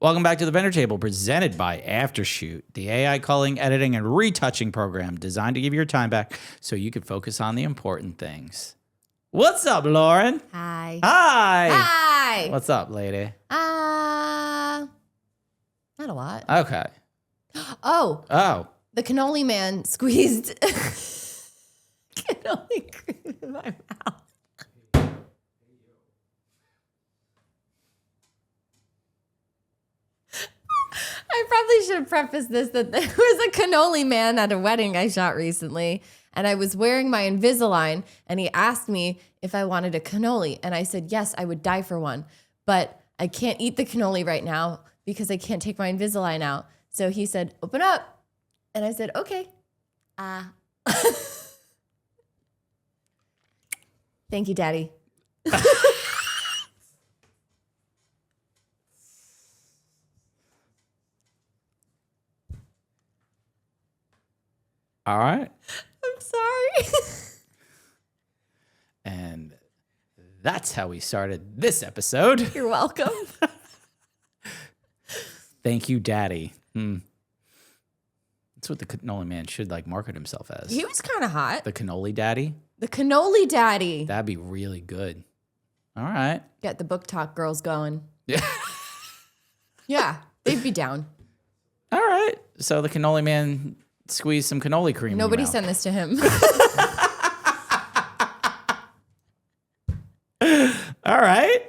Welcome back to the Banter Table, presented by Aftershoot, the AI culling, editing, and retouching program designed to give you your time back so you can focus on the important things. What's up, Lauren? Hi. Hi. Hi. What's up, lady? Not a lot. Okay. Oh. The cannoli man squeezed cannoli cream in my mouth. I probably should have prefaced this that there was a cannoli man at a wedding I shot recently, and I was wearing my Invisalign, and he asked me if I wanted a cannoli, and I said, yes, I would die for one, but I can't eat the cannoli right now because I can't take my Invisalign out. So he said, open up, and I said, okay. Thank you, Daddy. All right. I'm sorry. And that's how we started this episode. You're welcome. Thank you, Daddy. That's what the cannoli man should market himself as. He was kind of hot. The cannoli daddy? The cannoli daddy. That'd be really good. All right. Get the book talk girls going. Yeah. Yeah, they'd be down. All right. So the cannoli man squeezed some cannoli cream in Nobody your mouth. send this to him. All right.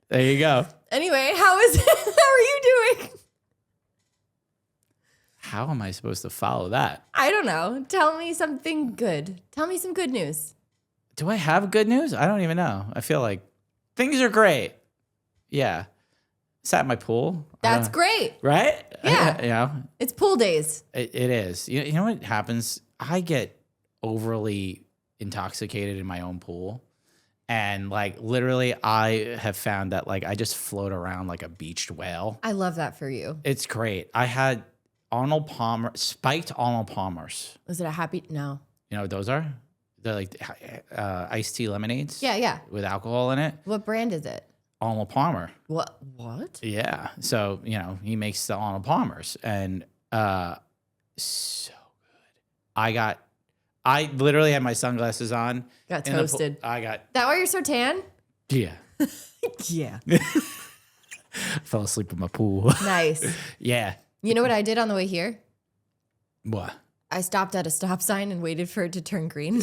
There you go. Anyway, how are you doing? How am I supposed to follow that? I don't know. Tell me something good. Tell me some good news. Do I have good news? I don't even know. I feel like things are great. Yeah. Sat at my pool. That's great. Right? Yeah. It's pool days. It is. You know what happens? I get overly intoxicated in my own pool. And literally I have found that I just float around like a beached whale. I love that for you. It's great. I had spiked Arnold Palmers. Was it a happy? No. You know what those are? They're like iced tea lemonades. Yeah. With alcohol in it. What brand is it? Arnold Palmer. What? Yeah. So, he makes the Arnold Palmers. And so good. I literally had my sunglasses on. Got toasted. That why you're so tan? Yeah. Yeah. Fell asleep in my pool. Nice. Yeah. You know what I did on the way here? What? I stopped at a stop sign and waited for it to turn green.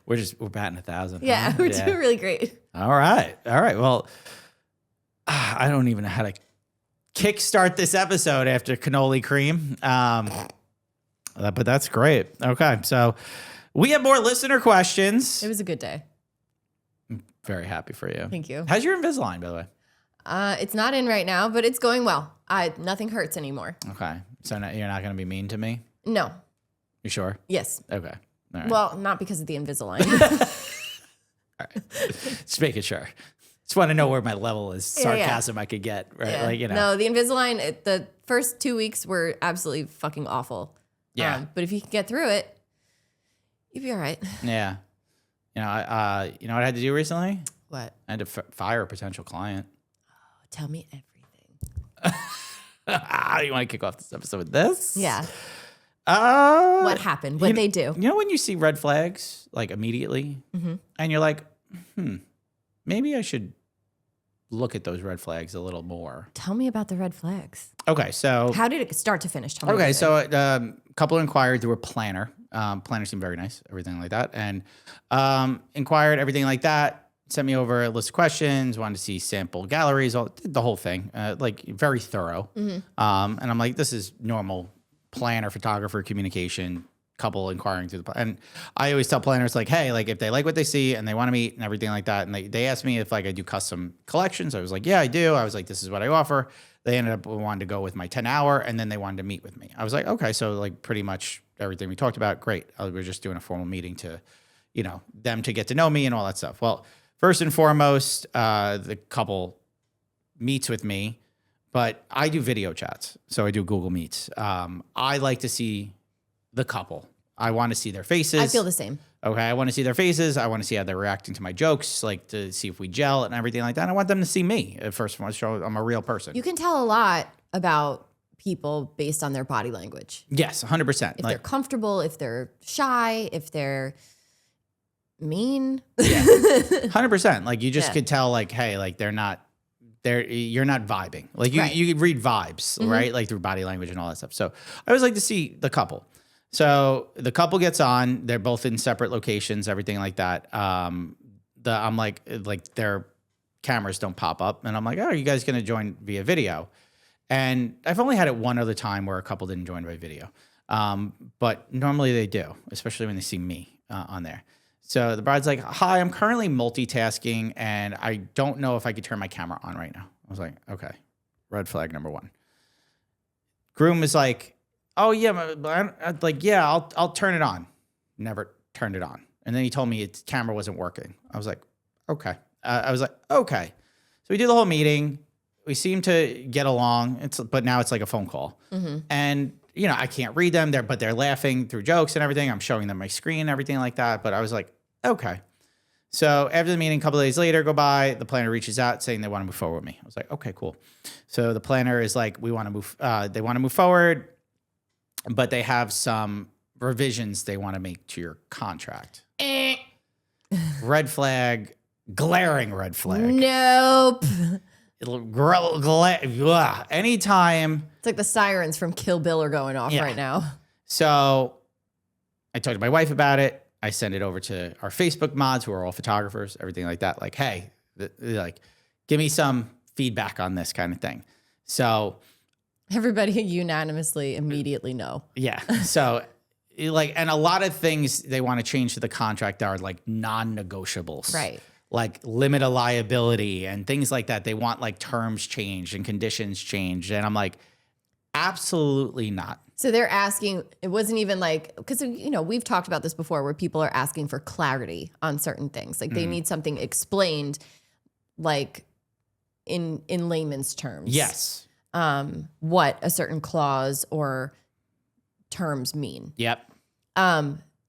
We're batting 1,000. Yeah, huh? we're doing really great. All right. Well, I don't even know how to kickstart this episode after cannoli cream. But that's great. Okay. So we have more listener questions. It was a good day. I'm very happy for you. Thank you. How's your Invisalign, by the way? It's not in right now, but it's going well. Nothing hurts anymore. Okay. So you're not going to be mean to me? No. You sure? Yes. Okay. All right. Well, not because of the Invisalign. All right. Just making sure. Just want to know where my level is sarcasm I could get, right? Yeah. No, the Invisalign, the first 2 weeks were absolutely fucking awful. Yeah. But if you can get through it, you'll be all right. Yeah. You know what I had to do recently? What? I had to fire a potential client. Oh, tell me everything. You want to kick off this episode with this? Yeah. What happened? What'd they do? You know when you see red flags, immediately, and you're like, maybe I should look at those red flags a little more. Tell me about the red flags. Okay, so. How did it start to finish? Tell me Okay, so a couple inquired through a planner. Planner seemed very nice, everything like that. And inquired everything like that. Sent me over a list of questions, wanted to see sample galleries, the whole thing, very thorough. And I'm like, this is normal planner, photographer, communication, couple inquiring through the, and I always tell planners hey, if they like what they see and they want to meet and everything like that. And they asked me if I do custom collections. I was like, yeah, I do. I was like, this is what I offer. They ended up wanting to go with my 10-hour and then they wanted to meet with me. I was like, okay, so pretty much everything we talked about, great. We're just doing a formal meeting to, them to get to know me and all that stuff. Well, first and foremost, the couple meets with me, but I do video chats. So I do Google Meets. I like to see the couple. I want to see their faces. I feel the same. Okay, I want to see their faces. I want to see how they're reacting to my jokes, like to see if we gel and everything like that. And I want them to see me. First of all, show I'm a real person. You can tell a lot about people based on their body language. Yes, 100%. If they're comfortable, if they're shy, if they're mean. Yeah, 100%. Like you just could tell, like, hey, like you're not vibing. Like you could read vibes, right? Like through body language and all that stuff. So I always like to see the couple. So the couple gets on. They're both in separate locations, everything like that. I'm like their cameras don't pop up, and I'm like, oh, are you guys gonna join via video? And I've only had it one other time where a couple didn't join by video, but normally they do, especially when they see me on there. So the bride's like, hi, I'm currently multitasking, and I don't know if I could turn my camera on right now. I was like, okay, red flag number one. Groom is like, oh yeah, I'll turn it on. Never turned it on. And then he told me its camera wasn't working. I was like, okay. Okay. So we do the whole meeting. We seem to get along. But now it's like a phone call. And I can't read them but they're laughing through jokes and everything. I'm showing them my screen and everything like that. But I was like, okay. So after the meeting, a couple of days later go by, the planner reaches out saying they want to move forward with me. I was like, okay, cool. So the planner is like, they want to move forward, but they have some revisions they want to make to your contract. Red flag, glaring red flag. Nope. Anytime. It's like the sirens from Kill Bill are going off right now. So I talked to my wife about it. I send it over to our Facebook mods who are all photographers, everything like that. Like, hey, give me some feedback on this kind of thing. So everybody unanimously immediately no. Yeah. So and a lot of things they want to change to the contract are like non-negotiables. Right. Like limit of liability and things like that. They want like terms changed and conditions changed. And I'm like, absolutely not. So they're asking, it wasn't even like, because, we've talked about this before where people are asking for clarity on certain things. Like they need something explained, like in layman's terms. Yes. What a certain clause or terms mean. Yep.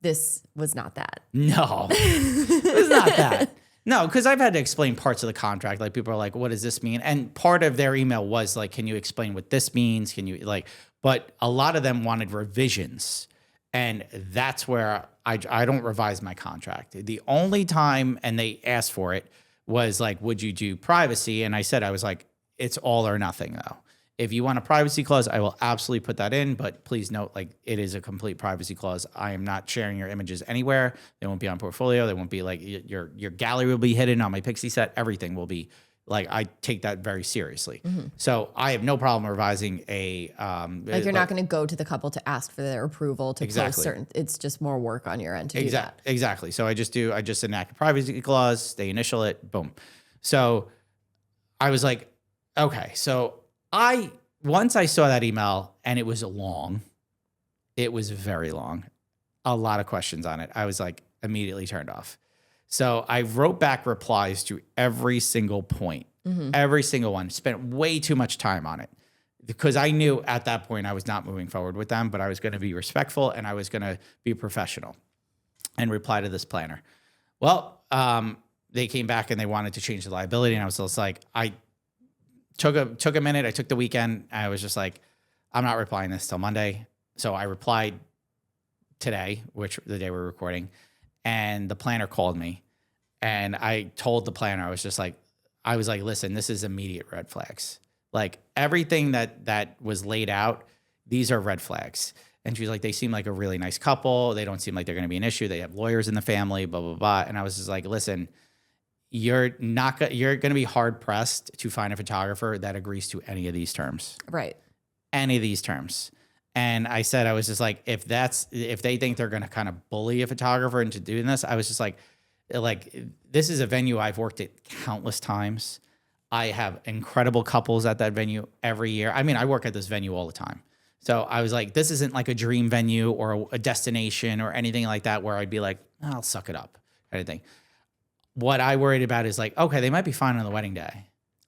This was not that. No, it was not that. No, because I've had to explain parts of the contract. Like people are like, what does this mean? And part of their email was like, can you explain what this means? Can you but a lot of them wanted revisions. And that's where I don't revise my contract. The only time, and they asked for it, was like, would you do privacy? And I said, I was like, it's all or nothing though. If you want a privacy clause, I will absolutely put that in, but please note, like, it is a complete privacy clause. I am not sharing your images anywhere. They won't be on portfolio. They won't be like your gallery will be hidden on my Pixie set. Everything will be like, I take that very seriously. So I have no problem revising a, like you're not going to go to the couple to ask for their approval to post certain, it's just more work on your end to do that. Exactly. So I just enact a privacy clause, they initial it, boom. So I was like, okay, so once I saw that email and it was long, it was very long, a lot of questions on it. I was like immediately turned off. So I wrote back replies to every single point, every single one, spent way too much time on it because I knew at that point I was not moving forward with them, but I was going to be respectful and I was going to be professional and reply to this planner. Well, they came back and they wanted to change the liability. And I was just like, I took a minute. I took the weekend. I was just like, I'm not replying this till Monday. So I replied today, which the day we're recording, and the planner called me and I told the planner, I was like, listen, this is immediate red flags. Like everything that was laid out, these are red flags. And she's like, they seem like a really nice couple. They don't seem like they're going to be an issue. They have lawyers in the family, blah, blah, blah. And I was just like, listen, you're going to be hard pressed to find a photographer that agrees to any of these terms. Right. Any of these terms. And I said, I was just like, if they think they're going to kind of bully a photographer into doing this, I was just like, this is a venue I've worked at countless times. I have incredible couples at that venue every year. I mean, I work at this venue all the time. So I was like, this isn't like a dream venue or a destination or anything like that where I'd be like, I'll suck it up kind of thing. What I worried about is like, okay, they might be fine on the wedding day.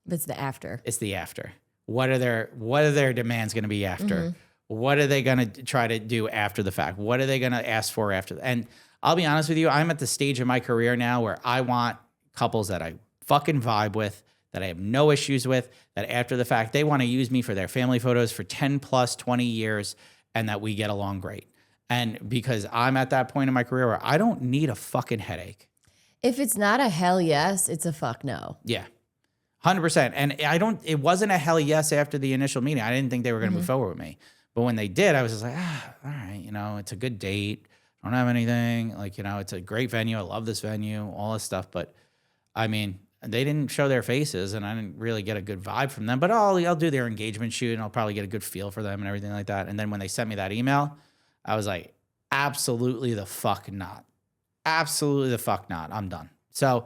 It's the after. It's the after. What are their demands going to be after? What are they going to try to do after the fact? What are they going to ask for after? And I'll be honest with you, I'm at the stage of my career now where I want couples that I fucking vibe with, that I have no issues with, that after the fact, they want to use me for their family photos for 10 plus 20 years and that we get along great. And because I'm at that point in my career where I don't need a fucking headache. If it's not a hell yes, it's a fuck no. Yeah. 100%. And it wasn't a hell yes after the initial meeting. I didn't think they were going to move forward with me. But when they did, I was just like, all right, it's a good date. I don't have anything. Like, it's a great venue. I love this venue, all this stuff. But I mean, they didn't show their faces and I didn't really get a good vibe from them. But I'll do their engagement shoot and I'll probably get a good feel for them and everything like that. And then when they sent me that email, I was like, absolutely the fuck not. Absolutely the fuck not. I'm done. So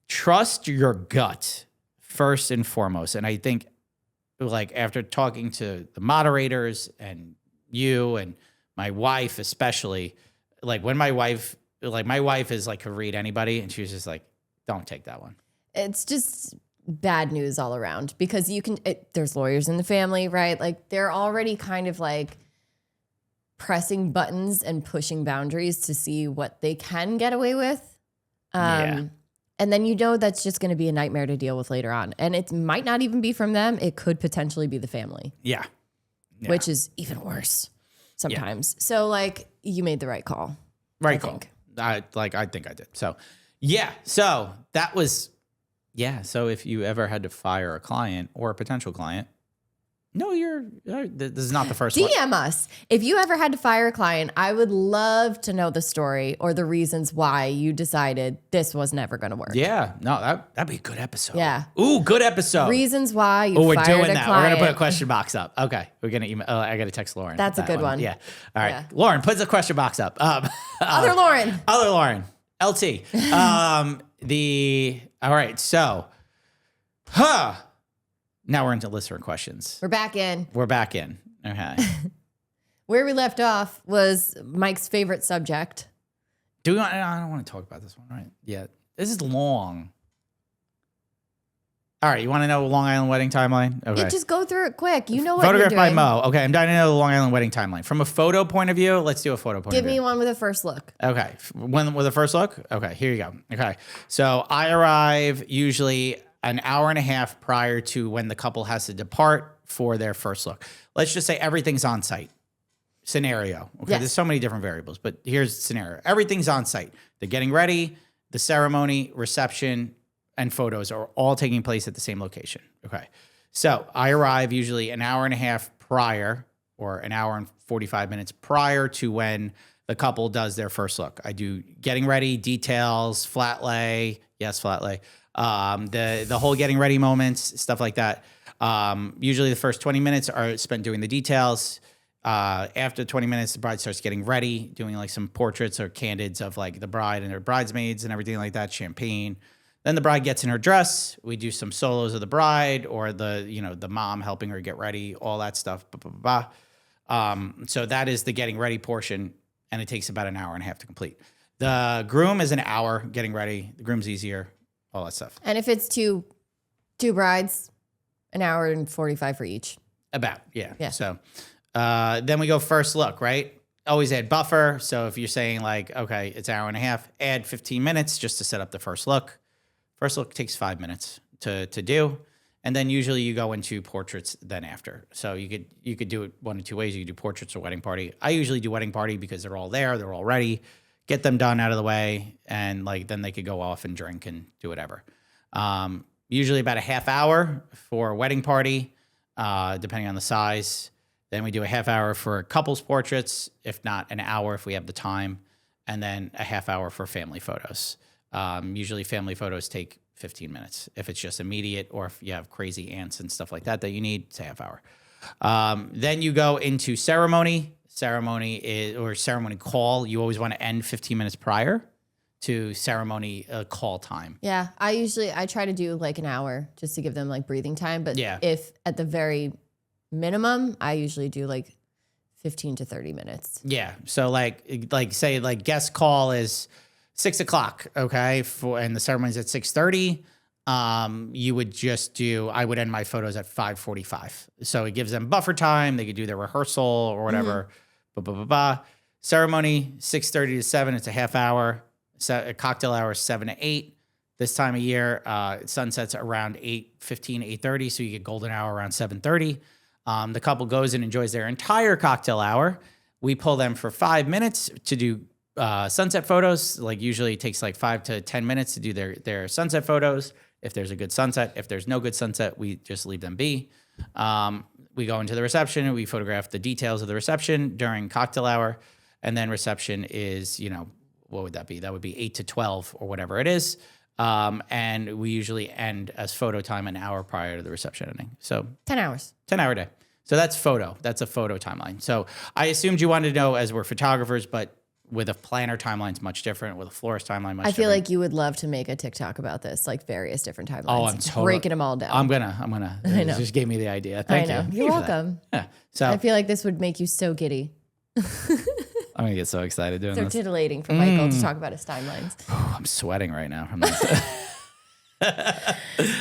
trust your gut first and foremost. And I think, like, after talking to the moderators and you and my wife especially, like when my wife is like, could read anybody and she was just like, don't take that one. It's just bad news all around because there's lawyers in the family, right? Like they're already kind of like pressing buttons and pushing boundaries to see what they can get away with. And then that's just going to be a nightmare to deal with later on. And it might not even be from them. It could potentially be the family. Yeah. Which is even worse sometimes. Yeah. So like you made the right call. Right call. I think I did. So yeah. So that was, So if you ever had to fire a client or a potential client, no, this is not the first one. DM us. If you ever had to fire a client, I would love to know the story or the reasons why you decided this was never going to work. Yeah. No, that'd be a good episode. Yeah. Ooh, good episode. Reasons why you fired a client. We're doing that. We're going to put a question box up. Okay. We're going to email. I got to text Lauren. That's a good one. Yeah. All right. Yeah. Lauren, put the question box up. Other Lauren. LT. All right. So, now we're into listener questions. We're back in. Okay. Where we left off was Mike's favorite subject. I don't want to talk about this one right yet. This is long. All right, you want to know Long Island wedding timeline? Okay. Yeah, just go through it quick. You know what Photographed you're doing. by Mo. Okay, I'm dying to know the Long Island wedding timeline. From a photo point of view, let's do a photo point of view. Give me one with a first look. Okay, one with a first look? Okay, here you go. Okay, so I arrive usually an hour and a half prior to when the couple has to depart for their first look. Let's just say everything's on site. Scenario. Okay, yes. There's so many different variables, but here's the scenario. Everything's on site. They're getting ready, the ceremony, reception, and photos are all taking place at the same location. Okay, so I arrive usually an hour and a half prior or an hour and 45 minutes prior to when the couple does their first look. I do getting ready, details, flat lay. Yes, flat lay. The whole getting ready moments, stuff like that. Usually the first 20 minutes are spent doing the details. After 20 minutes, the bride starts getting ready, doing like some portraits or candids of like the bride and her bridesmaids and everything like that, champagne. Then the bride gets in her dress. We do some solos of the bride or the mom helping her get ready, all that stuff. So that is the getting ready portion, and it takes about an hour and a half to complete. The groom is an hour getting ready. The groom's easier. All that stuff. And if it's two brides, an hour and 45 for each. About, yeah. So then we go first look, right? Always add buffer. So if you're saying like, okay, it's an hour and a half, add 15 minutes just to set up the first look. First look takes 5 minutes to do. And then usually you go into portraits then after. So you could do it one of two ways. You could do portraits or wedding party. I usually do wedding party because they're all there. They're all ready. Get them done out of the way, and like then they could go off and drink and do whatever. Usually about a half hour for a wedding party, depending on the size. Then we do a half hour for couples portraits, if not an hour if we have the time, and then a half hour for family photos. Usually family photos take 15 minutes. If it's just immediate or if you have crazy aunts and stuff like that you need, it's a half hour. Then you go into ceremony. Ceremony call. You always want to end 15 minutes prior to ceremony call time. Yeah, I try to do like an hour just to give them like breathing time. But if at the very minimum, I usually do like 15 to 30 minutes. Yeah. So like say like guest call is 6:00. Okay. And the ceremony's at 6:30. you would just do, I would end my photos at 5:45. So it gives them buffer time. They could do their rehearsal or whatever. Ceremony, 6:30 to 7. It's a half hour. A cocktail hour, 7 to 8. This time of year, sunsets around 8:15, 8:30. So you get golden hour around 7:30. The couple goes and enjoys their entire cocktail hour. We pull them for 5 minutes to do sunset photos. Like usually it takes like 5 to 10 minutes to do their sunset photos. If there's a good sunset, if there's no good sunset, we just leave them be. We go into the reception and we photograph the details of the reception during cocktail hour. And then reception is, what would that be? That would be 8 to 12 or whatever it is. And we usually end as photo time an hour prior to the reception ending. So 10 hours. 10-hour day. So that's photo. That's a photo timeline. So I assumed you wanted to know as we're photographers, but with a planner timeline, it's much different. With a florist timeline, much different. I feel like you would love to make a TikTok about this, like various different timelines. Oh, I'm totally breaking them all down. I'm gonna. I know. Just gave me the idea. Thank you. You're welcome. Yeah. So I feel like this would make you so giddy. I'm gonna get so excited doing So this. tittillating for Michael to talk about his timelines. I'm sweating right now from this.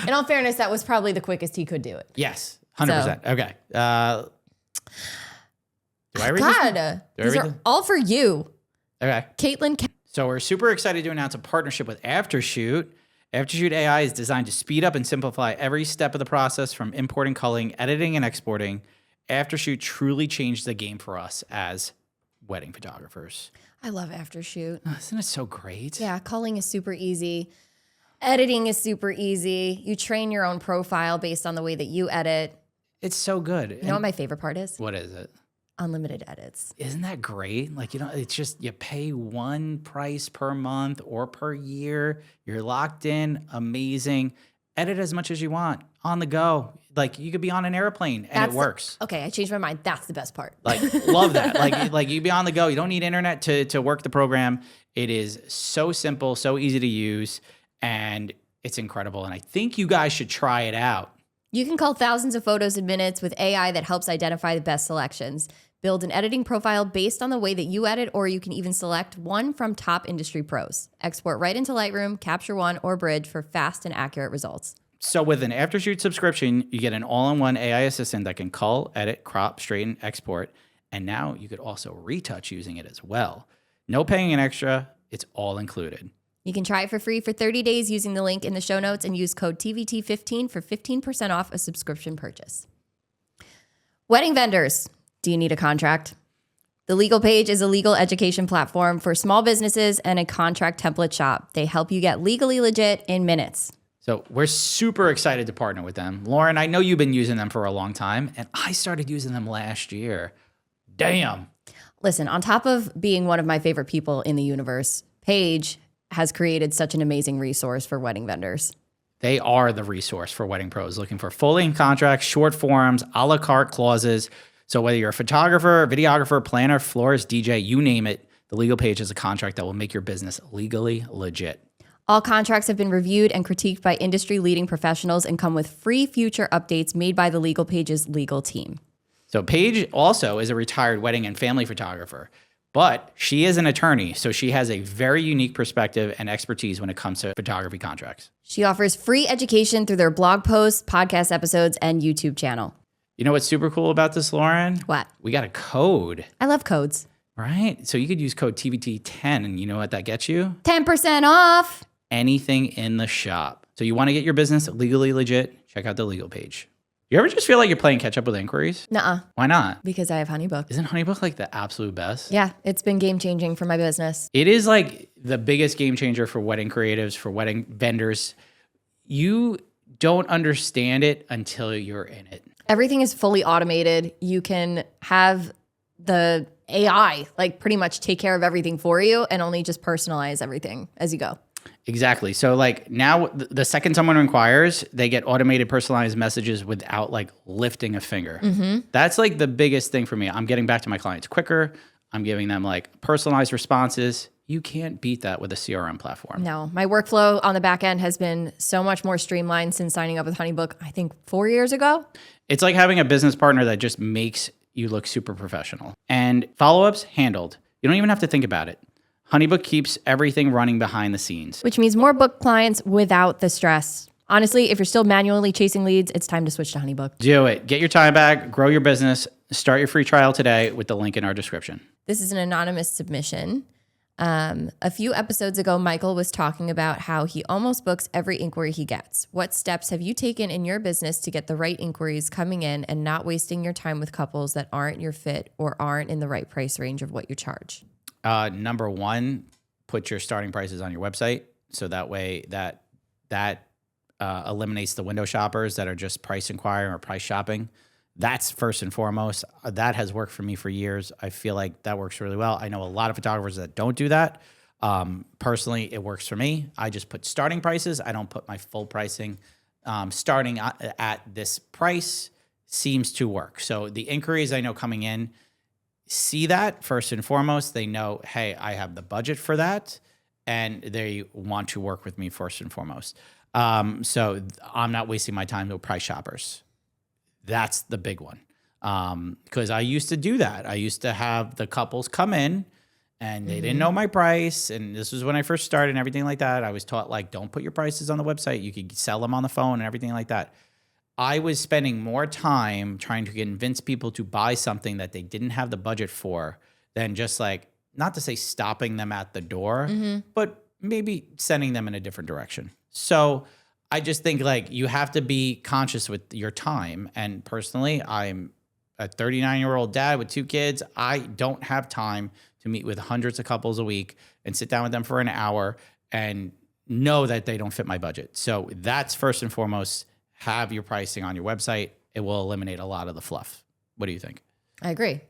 In all fairness, that was probably the quickest he could do it. Yes, 100%. Okay. Do I read God, this? these are all for you. Okay. Caitlin. So we're super excited to announce a partnership with Aftershoot. Aftershoot AI is designed to speed up and simplify every step of the process from importing, culling, editing, and exporting. Aftershoot truly changed the game for us as wedding photographers. I love Aftershoot. Isn't it so great? Yeah, culling is super easy. Editing is super easy. You train your own profile based on the way that you edit. It's so good. You know what my favorite part is? What is it? Unlimited edits. Isn't that great? Like, it's just you pay one price per month or per year. You're locked in. Amazing. Edit as much as you want on the go. Like you could be on an airplane and it works. Okay, I changed my mind. That's the best part. Like love that. Like you be on the go. You don't need internet to work the program. It is so simple, so easy to use, and it's incredible. And I think you guys should try it out. You can cull thousands of photos in minutes with AI that helps identify the best selections. Build an editing profile based on the way that you edit, or you can even select one from top industry pros. Export right into Lightroom, Capture One, or Bridge for fast and accurate results. So with an Aftershoot subscription, you get an all-in-one AI assistant that can cull, edit, crop, straighten, export, and now you could also retouch using it as well. No paying an extra, it's all included. You can try it for free for 30 days using the link in the show notes and use code TVT15 for 15% off a subscription purchase. Wedding vendors. Do you need a contract? The Legal Paige is a legal education platform for small businesses and a contract template shop. They help you get legally legit in minutes. So we're super excited to partner with them. Lauren, I know you've been using them for a long time, and I started using them last year. Damn. Listen, on top of being one of my favorite people in the universe, Paige has created such an amazing resource for wedding vendors. They are the resource for wedding pros looking for full-length contracts, short forms, a la carte clauses. So whether you're a photographer, videographer, planner, florist, DJ, you name it, the Legal Paige is a contract that will make your business legally legit. All contracts have been reviewed and critiqued by industry-leading professionals and come with free future updates made by the Legal Paige's legal team. So Paige also is a retired wedding and family photographer, but she is an attorney, so she has a very unique perspective and expertise when it comes to photography contracts. She offers free education through their blog posts, podcast episodes, and YouTube channel. You know what's super cool about this, Lauren? What? We got a code. I love codes. Right? So you could use code TVT10, and you know what that gets you? 10% off. Anything in the shop. So you want to get your business legally legit? Check out the Legal Paige. You ever just feel like you're playing catch up with inquiries? Nuh-uh. Why not? Because I have HoneyBook. Isn't HoneyBook like the absolute best? Yeah, it's been game-changing for my business. It is like the biggest game changer for wedding creatives, for wedding vendors. You don't understand it until you're in it. Everything is fully automated. You can have the AI like pretty much take care of everything for you and only just personalize everything as you go. Exactly. So like now the second someone inquires, they get automated personalized messages without like lifting a finger. Mm-hmm. That's like the biggest thing for me. I'm getting back to my clients quicker. I'm giving them like personalized responses. You can't beat that with a CRM platform. No, my workflow on the back end has been so much more streamlined since signing up with HoneyBook, I think 4 years ago. It's like having a business partner that just makes you look super professional. And follow-ups handled. You don't even have to think about it. HoneyBook keeps everything running behind the scenes. Which means more book clients without the stress. honestly, if you're still manually chasing leads, it's time to switch to HoneyBook. Do it. Get your time back, grow your business, start your free trial today with the link in our description. This is an anonymous submission. A few episodes ago, Michael was talking about how he almost books every inquiry he gets. What steps have you taken in your business to get the right inquiries coming in and not wasting your time with couples that aren't your fit or aren't in the right price range of what you charge? Number one, put your starting prices on your website. So that way that eliminates the window shoppers that are just price inquiring or price shopping. That's first and foremost. That has worked for me for years. I feel like that works really well. I know a lot of photographers that don't do that. Personally, it works for me. I just put starting prices. I don't put my full pricing. Starting at this price seems to work. So the inquiries I know coming in see that first and foremost. They know, hey, I have the budget for that, and they want to work with me first and foremost. So I'm not wasting my time with price shoppers. That's the big one. Because I used to do that. I used to have the couples come in and they didn't know my price. And this was when I first started and everything like that. I was taught, like, don't put your prices on the website. You could sell them on the phone and everything like that. I was spending more time trying to convince people to buy something that they didn't have the budget for than just, like, not to say stopping them at the door, but maybe sending them in a different direction. So I just think, like, you have to be conscious with your time. And personally, I'm a 39-year-old dad with 2 kids. I don't have time to meet with hundreds of couples a week and sit down with them for an hour and know that they don't fit my budget. So that's first and foremost. Have your pricing on your website. It will eliminate a lot of the fluff. What do you think? I agree.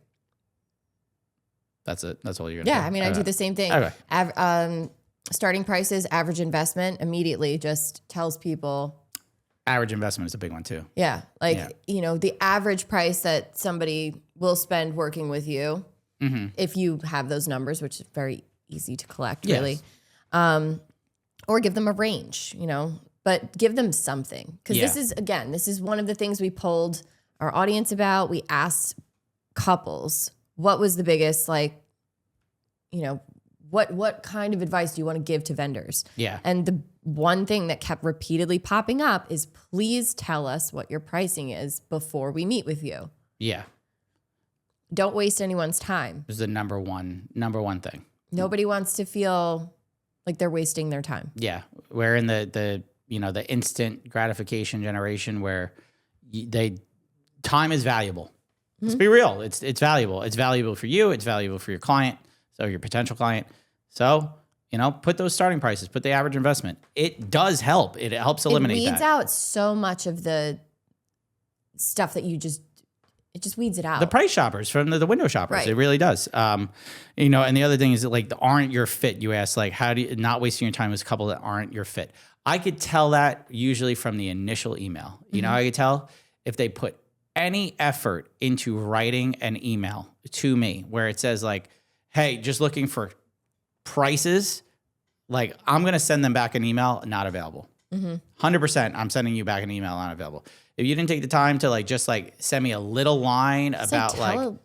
That's it. That's all you're going to do? Yeah, I mean, I do the same thing. Okay. Starting prices, average investment, immediately just tells people. Average investment is a big one too. Yeah. You know, the average price that somebody will spend working with you, if you have those numbers, which is very easy to collect, really. Or give them a range, you know, but give them something. Because this is one of the things we polled our audience about. We asked couples, what was the biggest, like, you know, what kind of advice do you want to give to vendors? Yeah. And the one thing that kept repeatedly popping up is, please tell us what your pricing is before we meet with you. Yeah. Don't waste anyone's time. This is the number one thing. Nobody wants to feel like they're wasting their time. Yeah. We're in the instant gratification generation where time is valuable. Let's be real. It's valuable. It's valuable for you. It's valuable for your client. So your potential client. So, you know, put those starting prices, put the average investment. It does help. It helps eliminate that. It weeds out so much of the stuff that it just weeds it out. The price shoppers from the window shoppers. Right. It really does. You know, and the other thing is that, like, aren't your fit. You ask, like, how do you not wasting your time with a couple that aren't your fit? I could tell that usually from the initial email. You know, I could tell if they put any effort into writing an email to me where it says, like, hey, just looking for prices, like, I'm going to send them back an email, not available. 100%, I'm sending you back an email, not available. If you didn't take the time to, like, just, like, send me a little line about, tell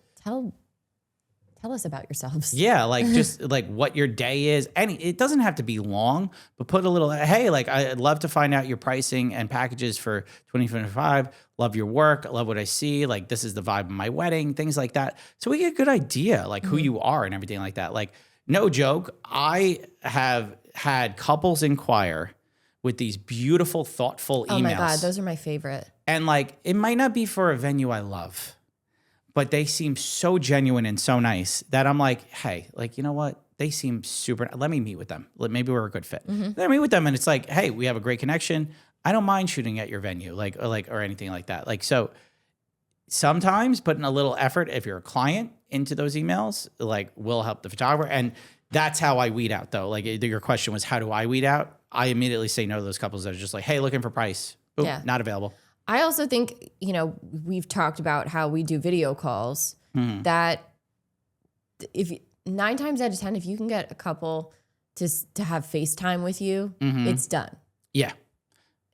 us about yourselves. Yeah, like, just, like, what your day is. It doesn't have to be long, but put a little, hey, like, I'd love to find out your pricing and packages for 2025. Love your work. Love what I see. Like, this is the vibe of my wedding, things like that. So we get a good idea, like, who you are and everything like that. Like, no joke, I have had couples inquire with these beautiful, thoughtful emails. Oh my God, those are my favorite. And, like, it might not be for a venue I love, but they seem so genuine and so nice that I'm like, hey, like, you know what? They seem super, let me meet with them. Maybe we're a good fit. Then I meet with them and it's like, hey, we have a great connection. I don't mind shooting at your venue, or anything like that. Like, so sometimes putting a little effort, if you're a client, into those emails, like, will help the photographer. And that's how I weed out, though. Like, your question was, how do I weed out? I immediately say no to those couples that are just like, hey, looking for price. Oop, not available. I also think, you know, we've talked about how we do video calls, that if 9 times out of 10, if you can get a couple to have FaceTime with you, it's done. Yeah.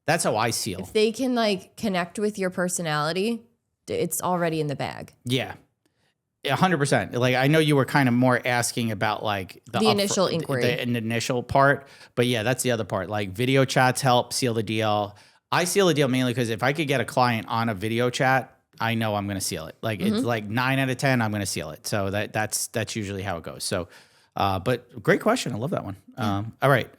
That's how I feel. If they can, like, connect with your personality, it's already in the bag. Yeah. 100%. Like, I know you were kind of more asking about, like, the initial inquiry, the initial part, but yeah, that's the other part. Like, video chats help seal the deal. I seal a deal mainly because if I could get a client on a video chat, I know I'm going to seal it. Like it's like 9 out of 10, I'm going to seal it. So that's usually how it goes. So, but great question. I love that one. All right.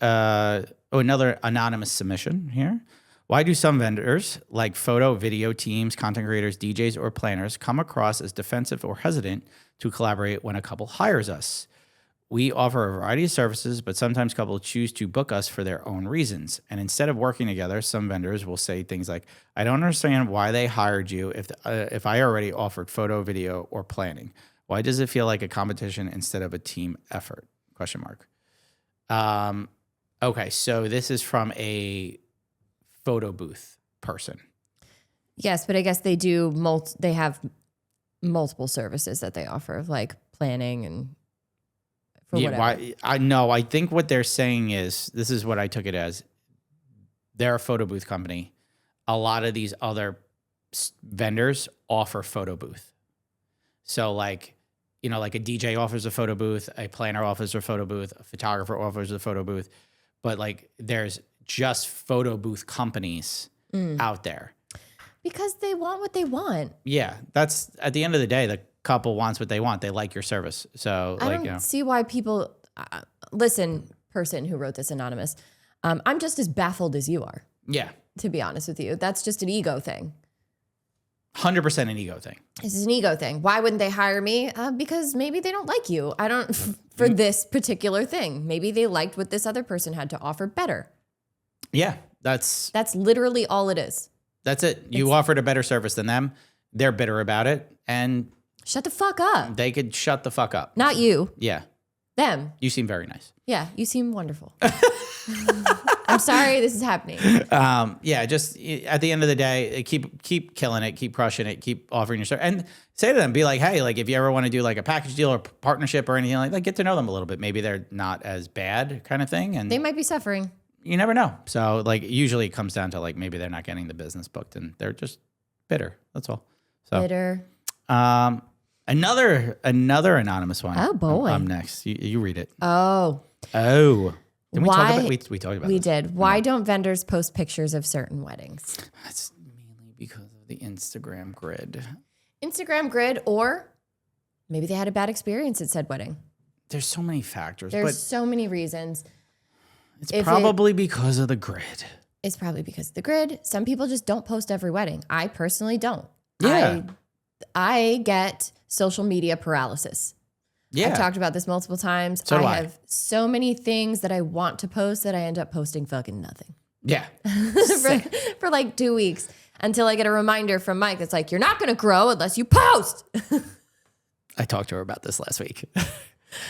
Another anonymous submission here. Why do some vendors like photo, video teams, content creators, DJs, or planners come across as defensive or hesitant to collaborate when a couple hires us? We offer a variety of services, but sometimes couples choose to book us for their own reasons. And instead of working together, some vendors will say things like, I don't understand why they hired you if I already offered photo, video, or planning. Why does it feel like a competition instead of a team effort? Question mark. Okay, so this is from a photo booth person. Yes, but I guess they do they have multiple services that they offer, like planning and for whatever. I think what they're saying is, this is what I took it as. They're a photo booth company. A lot of these other vendors offer photo booth. So like, like a DJ offers a photo booth, a planner offers a photo booth, a photographer offers a photo booth, but like there's just photo booth companies out there. Because they want what they want. Yeah, that's at the end of the day, the couple wants what they want. They like your service. So I don't see why people listen, person who wrote this anonymous. I'm just as baffled as you are. Yeah. To be honest with you, that's just an ego thing. 100% an ego thing. This is an ego thing. Why wouldn't they hire me? Because maybe they don't like you. I don't for this particular thing. Maybe they liked what this other person had to offer better. Yeah, that's literally all it is. That's it. You offered a better service than them. They're bitter about it, and shut the fuck up. They could shut the fuck up. Not you. Yeah. Them. You seem very nice. Yeah, you seem wonderful. I'm sorry this is happening. Yeah, just at the end of the day, keep killing it, keep crushing it, keep offering your service, and say to them, be like, hey, like if you ever want to do like a package deal or partnership or anything like that, get to know them a little bit. Maybe they're not as bad, kind of thing, and they might be suffering. You never know. So like usually it comes down to like maybe they're not getting the business booked and they're just bitter. That's all. So bitter. Another anonymous one. Oh boy. I'm next. You read it. Oh. Didn't we talk about we talked about we this. did. Why don't vendors post pictures of certain weddings? That's mainly because of the Instagram grid. Instagram grid, or maybe they had a bad experience at said wedding. There's so many factors. There's so many reasons. It's probably because of the grid. It's probably because of the grid. Some people just don't post every wedding. I personally don't. Yeah. I get social media paralysis. Yeah. I've talked about this multiple times. So do I have so many things that I want to post that I end up posting fucking nothing. Yeah. for like 2 weeks until I get a reminder from Mike that's like, you're not going to grow unless you post. I talked to her about this last week.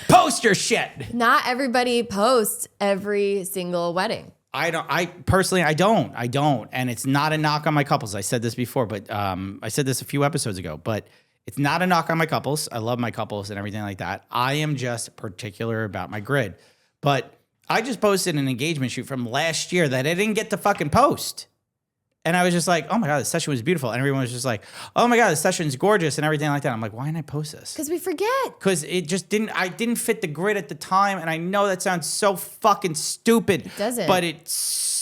Post your shit. Not everybody posts every single wedding. I personally don't. And it's not a knock on my couples. I said this before, but I said this a few episodes ago, but it's not a knock on my couples. I love my couples and everything like that. I am just particular about my grid. But I just posted an engagement shoot from last year that I didn't get to fucking post. And I was just like, oh my God, this session was beautiful. And everyone was just like, oh my God, this session's gorgeous and everything like that. I'm like, why didn't I post this? Because we forget. Because it just I didn't fit the grid at the time. And I know that sounds so fucking stupid. It doesn't. But it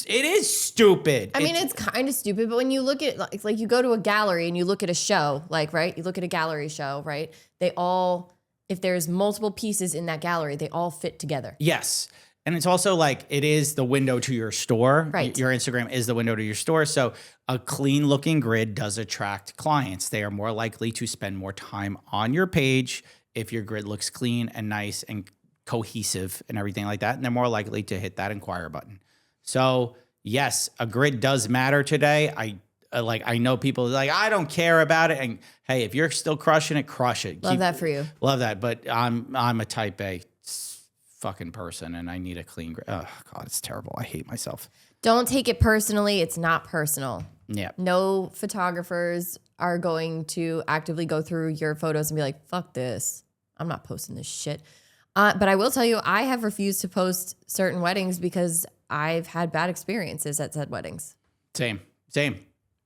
is stupid. I mean, it's kind of stupid, but when you look at, like you go to a gallery and you look at a show, like, right? You look at a gallery show, right? If there's multiple pieces in that gallery, they all fit together. Yes. And it's also like, it is the window to your store. Right. Your Instagram is the window to your store. So a clean looking grid does attract clients. They are more likely to spend more time on your page if your grid looks clean and nice and cohesive and everything like that. And they're more likely to hit that inquire button. So yes, a grid does matter today. I know people like, I don't care about it. And hey, if you're still crushing it, crush it. Love that for you. Love that. But I'm a type A fucking person and I need a clean grid. Oh God, it's terrible. I hate myself. Don't take it personally. It's not personal. Yeah. No photographers are going to actively go through your photos and be like, fuck this. I'm not posting this shit. But I will tell you, I have refused to post certain weddings because I've had bad experiences at said weddings. Same.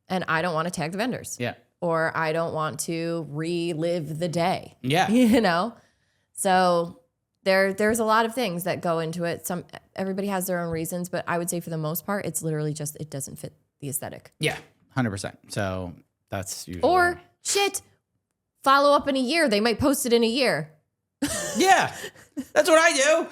And I don't want to tag the vendors. Yeah. Or I don't want to relive the day. Yeah. You know? So there's a lot of things that go into it. Everybody has their own reasons, but I would say for the most part, it's literally just, it doesn't fit the aesthetic. Yeah, 100%. So that's usually. Or shit, follow up in a year. They might post it in a year. Yeah, that's what I do.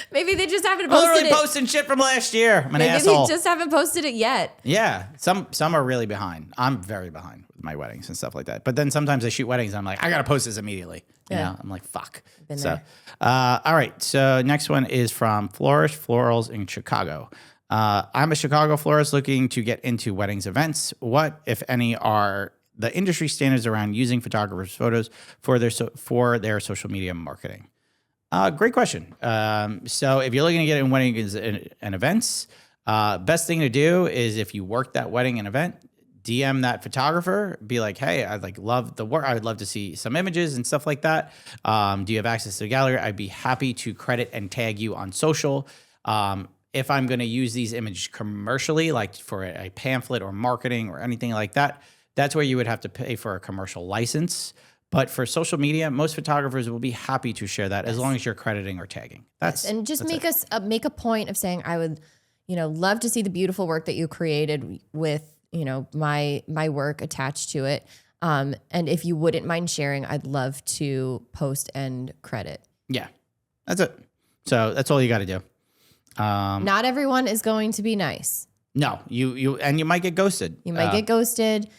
Maybe they just haven't I'm posted literally it. posting shit from last year. I'm an Maybe asshole. they just haven't posted it yet. Yeah, some are really behind. I'm very behind with my weddings and stuff like that. But then sometimes I shoot weddings and I'm like, I gotta post this immediately. You know, I'm like, fuck. Been So, there. all right. So next one is from Flourish Florals in Chicago. I'm a Chicago florist looking to get into weddings events. What, if any, are the industry standards around using photographers' photos for their social media marketing? Great question. So if you're looking to get in weddings and events, best thing to do is if you work that wedding and event, DM that photographer, be like, hey, I'd love the work. I would love to see some images and stuff like that. Do you have access to the gallery? I'd be happy to credit and tag you on social. If I'm going to use these images commercially, like for a pamphlet or marketing or anything like that, that's where you would have to pay for a commercial license. But for social media, most photographers will be happy to share that as long as you're crediting or tagging. And just make a point of saying, I would, love to see the beautiful work that you created with, my work attached to it. And if you wouldn't mind sharing, I'd love to post and credit. Yeah, that's it. So that's all you got to do. Not everyone is going to be nice. No, you might get ghosted. You might get ghosted.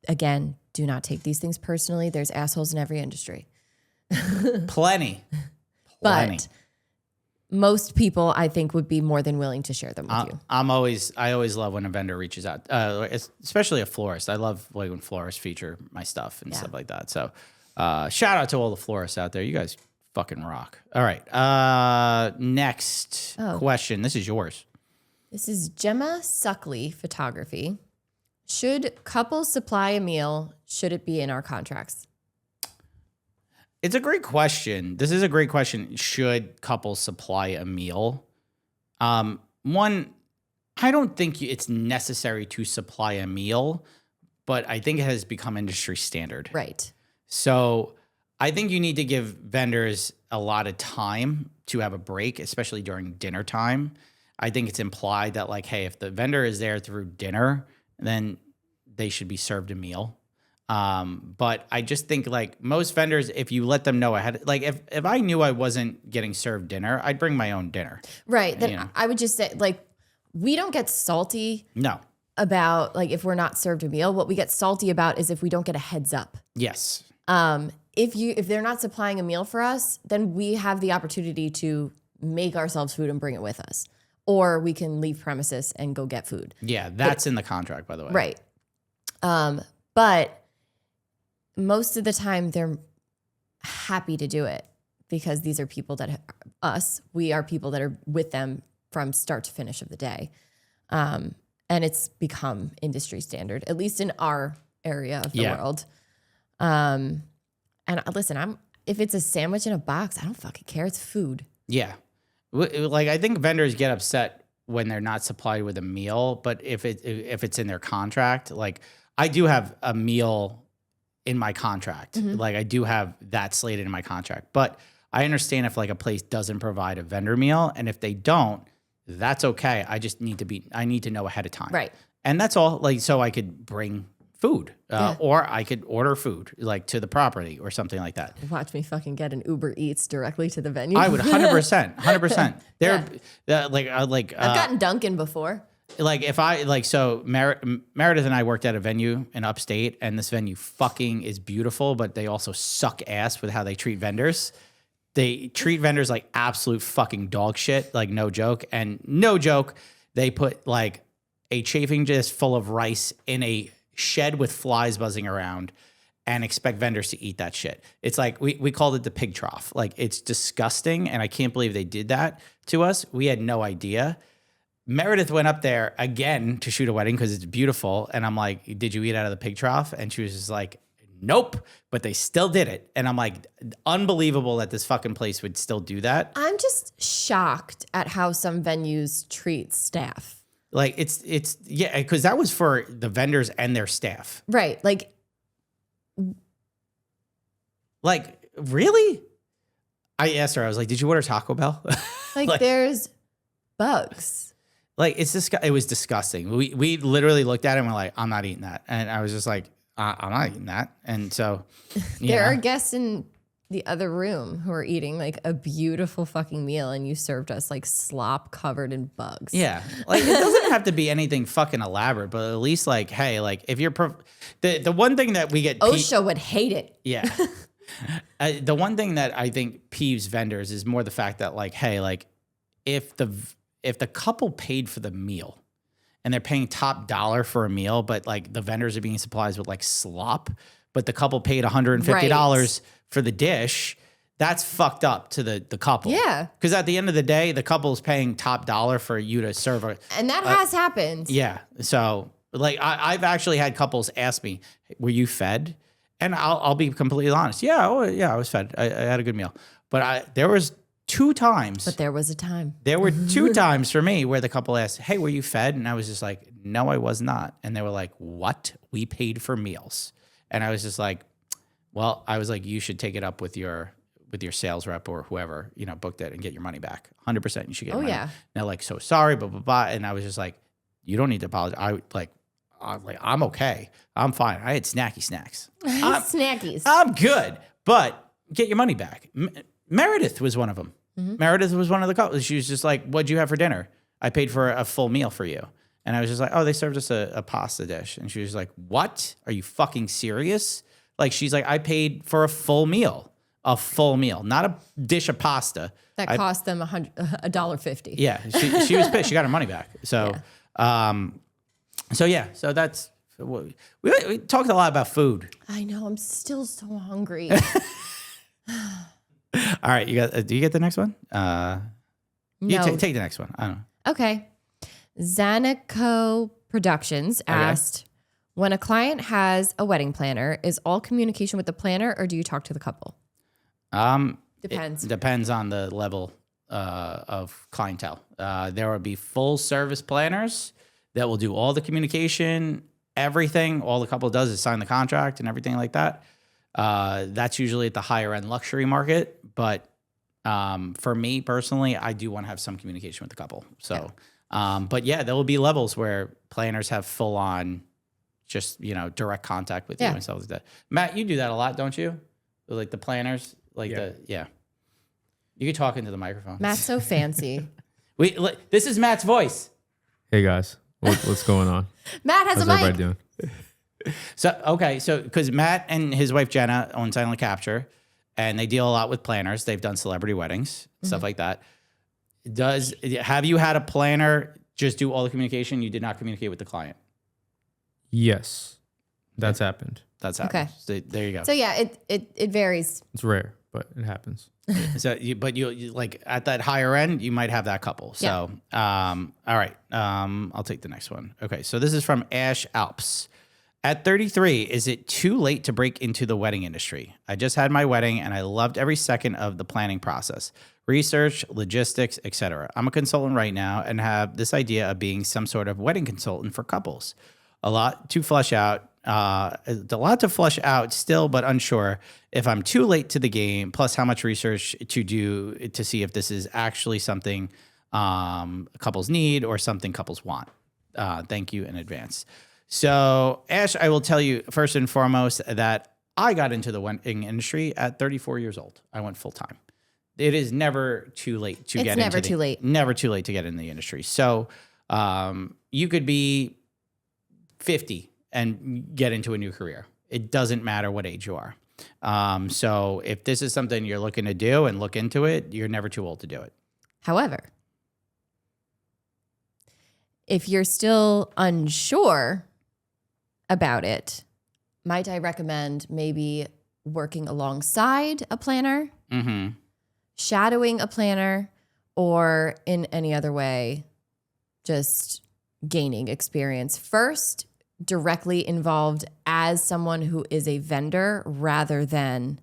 Again, do not take these things personally. There's assholes in every industry. Plenty. But most people, I think, would be more than willing to share them with you. I always love when a vendor reaches out, especially a florist. I love when florists feature my stuff and stuff like that. So shout out to all the florists out there. You guys fucking rock. All right. Next question. This is yours. This is Gemma Suckley Photography. Should couples supply a meal? Should it be in our contracts? It's a great question. This is a great question. Should couples supply a meal? One, I don't think it's necessary to supply a meal, but I think it has become industry standard. Right. So I think you need to give vendors a lot of time to have a break, especially during dinner time. I think it's implied that like, hey, if the vendor is there through dinner, then they should be served a meal. But I just think like most vendors, if you let them know ahead, like if I knew I wasn't getting served dinner, I'd bring my own dinner. Right. Then I would just say like, we don't get salty. No. About like if we're not served a meal. What we get salty about is if we don't get a heads up. Yes. If they're not supplying a meal for us, then we have the opportunity to make ourselves food and bring it with us. Or we can leave premises and go get food. Yeah, that's in the contract, by the way. Right. But most of the time they're happy to do it because these are people that we are people that are with them from start to finish of the day. And it's become industry standard, at least in our area of the world. And listen, if it's a sandwich in a box, I don't fucking care. It's food. Yeah. Like I think vendors get upset when they're not supplied with a meal, but if it's in their contract, like I do have a meal in my contract. Mm-hmm. Like I do have that slated in my contract, but I understand if like a place doesn't provide a vendor meal, and if they don't, that's okay. I need to know ahead of time. Right. And that's all, like, so I could bring food or I could order food like to the property or something like that. Watch me fucking get an Uber Eats directly to the venue. I would 100%. I've gotten Dunkin' before. Like if I like, so Meredith and I worked at a venue in upstate, and this venue fucking is beautiful, but they also suck ass with how they treat vendors. They treat vendors like absolute fucking dog shit, like no joke. And no joke, they put like a chafing dish full of rice in a shed with flies buzzing around and expect vendors to eat that shit. It's like, we called it the pig trough. Like it's disgusting. And I can't believe they did that to us. We had no idea. Meredith went up there again to shoot a wedding because it's beautiful. And I'm like, did you eat out of the pig trough? And she was just like, nope, but they still did it. And I'm like, unbelievable that this fucking place would still do that. I'm just shocked at how some venues treat staff. Like it's yeah, because that was for the vendors and their staff. Right. Like really? I asked her, I was like, did you order Taco Bell? Like there's bugs. Like it was disgusting. We literally looked at it and we're like, I'm not eating that. And I was just like, I'm not eating that. And so There are guests in the other room who are eating like a beautiful fucking meal, and you served us like slop covered in bugs. Yeah. Like, it doesn't have to be anything fucking elaborate, but at least like, hey, like if you're the one thing that we get OSHA would hate it. Yeah. The one thing that I think peeves vendors is more the fact that like, hey, like if the couple paid for the meal and they're paying top dollar for a meal, but like the vendors are being supplied with like slop, but the couple paid $150 for the dish, that's fucked up to the couple. Yeah. Because at the end of the day, the couple is paying top dollar for you to serve and that has happened. Yeah. So like I've actually had couples ask me, were you fed? And I'll be completely honest. Yeah. Oh yeah, I was fed. I had a good meal. But there was 2 times. But there was a time. There were 2 times for me where the couple asked, hey, were you fed? And I was just like, no, I was not. And they were like, what? We paid for meals. And I was just like, well, I was like, you should take it up with your sales rep or whoever, booked it and get your money back. 100% you should get your money. Yeah. And they're like, so sorry, blah, blah, blah. And I was just like, you don't need to apologize. I'm okay. I'm fine. I had snacky snacks. Snackies. I'm good, but get your money back. Meredith was one of them. Mm-hmm. Meredith was one of the couples. She was just like, what'd you have for dinner? I paid for a full meal for you. And I was just like, oh, they served us a pasta dish. And she was like, what? Are you fucking serious? Like, she's like, I paid for a full meal, not a dish of pasta. That cost them $1.50. Yeah. She was pissed. She got her money back. So, yeah. So that's, we talked a lot about food. I know. I'm still so hungry. All right. Do you get the next one? No. Take the next one. I don't know. Okay. Zanico Productions asked, when a client has a wedding planner, is all communication with the planner or do you talk to the couple? Depends. It depends on the level of clientele. There will be full service planners that will do all the communication, everything. All the couple does is sign the contract and everything like that. That's usually at the higher end luxury market. But for me personally, I do want to have some communication with the couple. So, but yeah, there will be levels where planners have full on just, direct contact with you and stuff like that. Matt, you do that a lot, don't you? Like the planners, you can talk into the microphone. Matt's so fancy. This is Matt's voice. Hey guys, what's going on? Matt has How's a mic. everybody doing? So because Matt and his wife Jenna own Silent Capture, and they deal a lot with planners. They've done celebrity weddings, stuff like that. Have you had a planner just do all the communication? You did not communicate with the client? Yes, that's happened. That's happened. Okay. So there you go. So yeah, it varies. It's rare, but it happens. But you like at that higher end, you might have that couple. So, all right. I'll take the next one. Okay. So this is from Ash Alps. At 33, is it too late to break into the wedding industry? I just had my wedding and I loved every second of the planning process, research, logistics, etc. I'm a consultant right now and have this idea of being some sort of wedding consultant for couples. A lot to flush out still, but unsure if I'm too late to the game, plus how much research to do to see if this is actually something couples need or something couples want. Thank you in advance. So, Ash, I will tell you first and foremost that I got into the wedding industry at 34 years old. I went full time. It is never too late to get into never too late. Never too late to get in the industry. So, you could be 50 and get into a new career. It doesn't matter what age you are. So, if this is something you're looking to do and look into it, you're never too old to do it. However, if you're still unsure about it, might I recommend maybe working alongside a planner, shadowing a planner, or in any other way, just gaining experience first, directly involved as someone who is a vendor rather than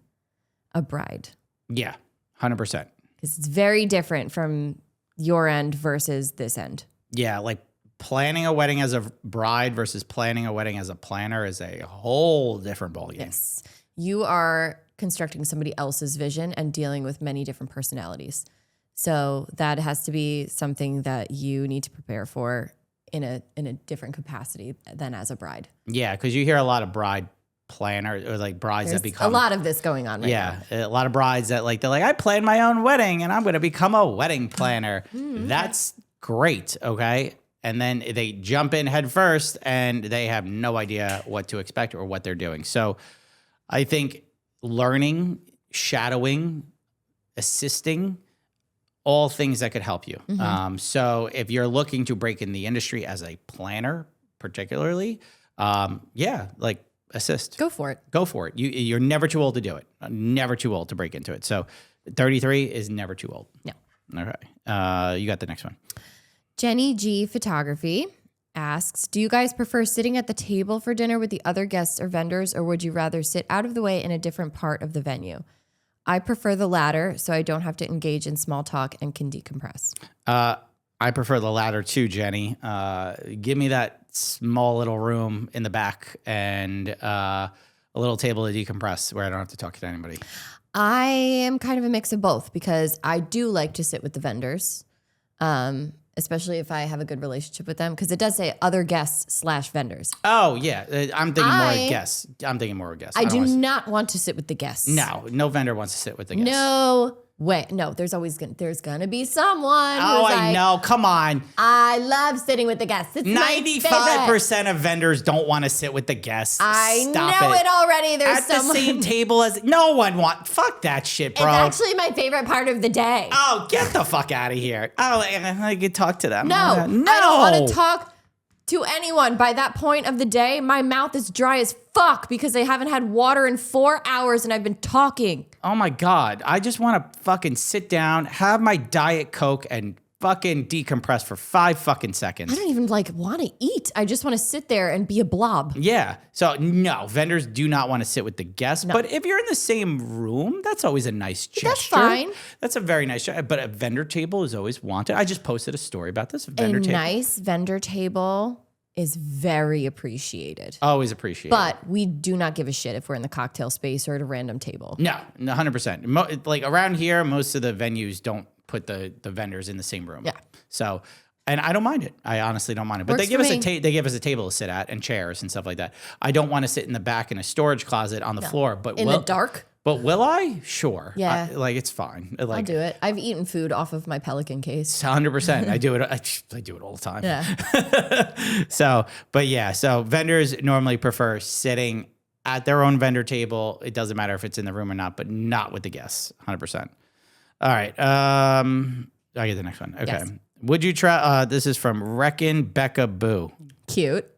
a bride. Yeah, 100%. Because it's very different from your end versus this end. Yeah, like planning a wedding as a bride versus planning a wedding as a planner is a whole different ballgame. Yes. You are constructing somebody else's vision and dealing with many different personalities. So that has to be something that you need to prepare for in a different capacity than as a bride. Yeah, because you hear a lot of bride planners or like brides There's that become a lot of this going on right now. yeah, a lot of brides that like they're like I planned my own wedding and I'm going to become a wedding planner. That's great, okay? And then they jump in head first and they have no idea what to expect or what they're doing. So I think learning, shadowing, assisting, all things that could help you. So if you're looking to break in the industry as a planner, particularly, like assist. Go for it. Go for it. You're never too old to do it. Never too old to break into it. So 33 is never too old. No. Okay. You got the next one. Jenny G Photography asks, do you guys prefer sitting at the table for dinner with the other guests or vendors, or would you rather sit out of the way in a different part of the venue? I prefer the latter, so I don't have to engage in small talk and can decompress. I prefer the latter too, Jenny. Give me that small little room in the back and a little table to decompress where I don't have to talk to anybody. I am kind of a mix of both because I do like to sit with the vendors, especially if I have a good relationship with them, because it does say other guests / vendors. Oh, yeah. I'm thinking more of guests. I'm thinking more of guests. I do not want to sit with the guests. No vendor wants to sit with the guests. No way. No, there's gonna be someone. Oh, who's I like, know. Come on. I love sitting with the guests. It's 95% of vendors don't want to sit with the guests. I Stop know it already. There's At someone. the same table as no one want. Fuck that shit, bro. It's actually my favorite part of the day. Oh, get the fuck out of here. Oh, I could talk to them. No, I don't want to talk to anyone. By that point of the day, my mouth is dry as fuck because I haven't had water in 4 hours and I've been talking. Oh my God. I just want to fucking sit down, have my Diet Coke, and fucking decompress for 5 fucking seconds. I don't even want to eat. I just want to sit there and be a blob. Yeah. So no, vendors do not want to sit with the guests. No. But if you're in the same room, that's always a nice gesture. That's fine. That's a very nice gesture. But a vendor table is always wanted. I just posted a story about this. Vendor table. Nice vendor table is very appreciated. Always appreciated. But we do not give a shit if we're in the cocktail space or at a random table. No, 100%. Like around here, most of the venues don't put the vendors in the same room. Yeah. So, and I don't mind it. I honestly don't mind it. But Works they give for us me. they give us a table to sit at and chairs and stuff like that. I don't want to sit in the back in a storage closet on the floor. But In the dark? But will I? Sure. Yeah. It's fine. I'll do it. I've eaten food off of my Pelican case. 100%. I do it. I do it all the time. Yeah. So vendors normally prefer sitting at their own vendor table. It doesn't matter if it's in the room or not, but not with the guests. 100%. All right. I get the next one. Okay. Yes. Would you try? This is from Reckin Becca Boo. Cute.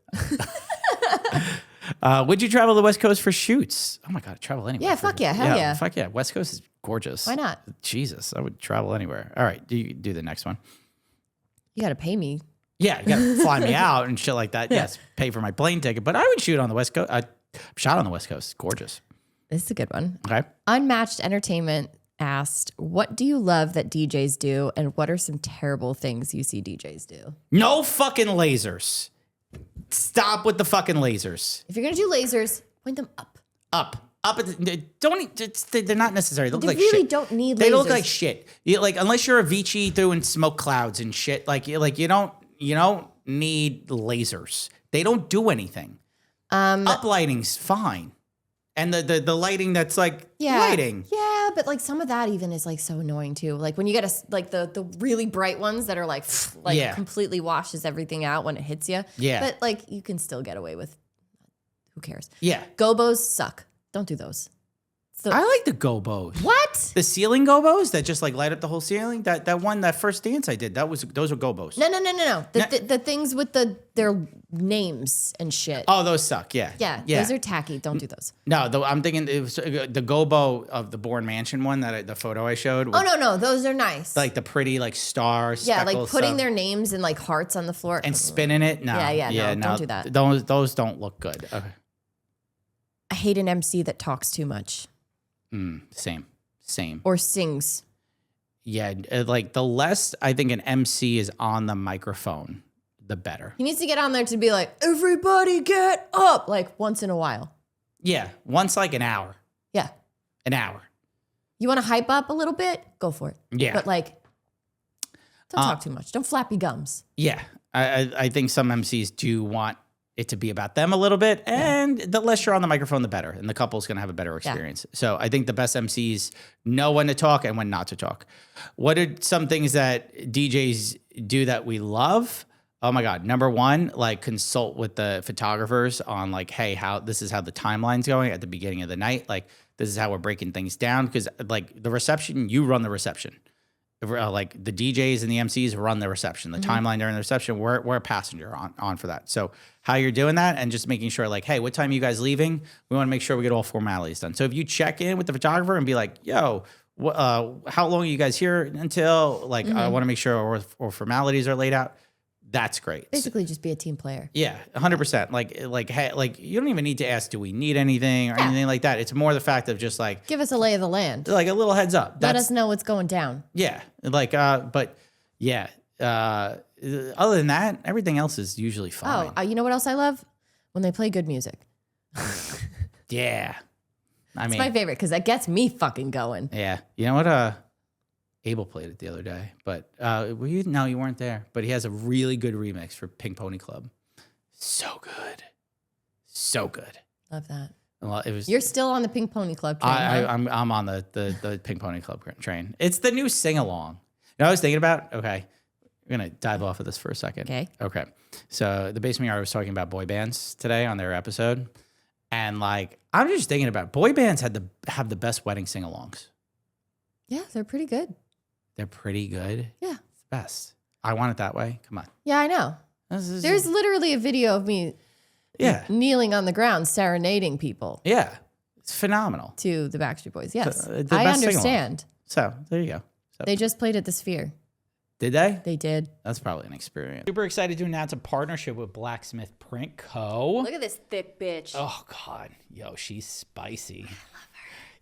Would you travel the West Coast for shoots? Oh my God, travel anywhere. Yeah, fuck yeah, hell yeah. Fuck yeah. West Coast is gorgeous. Why not? Jesus, I would travel anywhere. All right, do the next one. You got to pay me. Yeah, you gotta fly me out and shit like that. Yes, pay for my plane ticket, but I would shoot on the West Coast. I shot on the West Coast. Gorgeous. This is a good one. Okay. Unmatched Entertainment asked, what do you love that DJs do, and what are some terrible things you see DJs do? No fucking lasers. Stop with the fucking lasers. If you're going to do lasers, point them up. Up. They're not necessary. They look They like really shit. don't need They lasers. look like shit. Unless you're Avicii doing smoke clouds and shit, you don't need lasers. They don't do anything. Uplighting's fine. And the lighting that's lighting. Yeah, but like some of that even is like so annoying too. Like when you get the really bright ones that are Yeah. completely washes everything out when it hits you. Yeah. But like you can still get away with, who cares? Yeah. Gobos suck. Don't do those. So, I like the gobos. what? The ceiling gobos that just light up the whole ceiling. That first dance I did, those were gobos. No. The things with their names and shit. Oh, those suck. Yeah. Yeah, those are tacky. Don't do those. No, I'm thinking it was the gobo of the Bourne Mansion one the photo I showed. Oh no, those are nice. Like the pretty star. Yeah, like putting stuff. their names in like hearts on the floor And spinning it. No. Yeah, no, don't do that. Those don't look good. Okay. I hate an MC that talks too much Same. or sings. Yeah, like the less I think an MC is on the microphone, the better. He needs to get on there to be like, everybody get up, like once in a while. Yeah, once like an hour. Yeah. An hour. You want to hype up a little bit? Go for it. Yeah. But like Don't talk too much. Don't flap your gums. Yeah, I think some MCs do want it to be about them a little bit, and the less you're on the microphone, the better, and the couple's gonna have a better experience. So I think the best MCs know when to talk and when not to talk. What are some things that DJs do that we love? Oh my God. Number one, like consult with the photographers on like, hey, this is how the timeline's going at the beginning of the night. Like, this is how we're breaking things down. Because like the reception, you run the reception. Like the DJs and the MCs run the reception. The timeline during the reception, we're a passenger on for that. So how you're doing that and just making sure like, hey, what time are you guys leaving? We want to make sure we get all formalities done. So if you check in with the photographer and be like, yo, how long are you guys here until? Like, I want to make sure all formalities are laid out. That's great. Basically, just be a team player. Yeah, 100%. Like you don't even need to ask, do we need anything or anything like that. It's more the fact of just like, Give us a lay of the land. like a little heads up. Let us know what's going down. Yeah, like, but yeah. Other than that, everything else is usually fine. Oh, you know what else I love? When they play good music. Yeah, I It's mean, my favorite because that gets me fucking going. yeah. You know what? Abel played it the other day, but no, you weren't there. But he has a really good remix for Pink Pony Club. So good, so good. Love that. Well, it was. You're still on the Pink Pony Club train, huh? I'm on the Pink Pony Club train. It's the new sing along. You know what I was thinking about? Okay, we're gonna dive off of this for a second. Okay. So the Basement Yard was talking about boy bands today on their episode, and like I'm just thinking about boy bands have the best wedding sing-alongs. Yeah, they're pretty good. They're pretty good. Yeah. It's the best. I want it that way. Come on. Yeah, I know. There's literally a video of me kneeling on the ground serenading people Yeah. It's phenomenal. to the Backstreet Boys. Yes, The I best understand. So there you go. So, They just played at the Sphere. did they? They did. That's probably an experience. Super excited to announce a partnership with Blacksmith Print Co. Look at this thick bitch. Oh God, yo, she's spicy. I love her.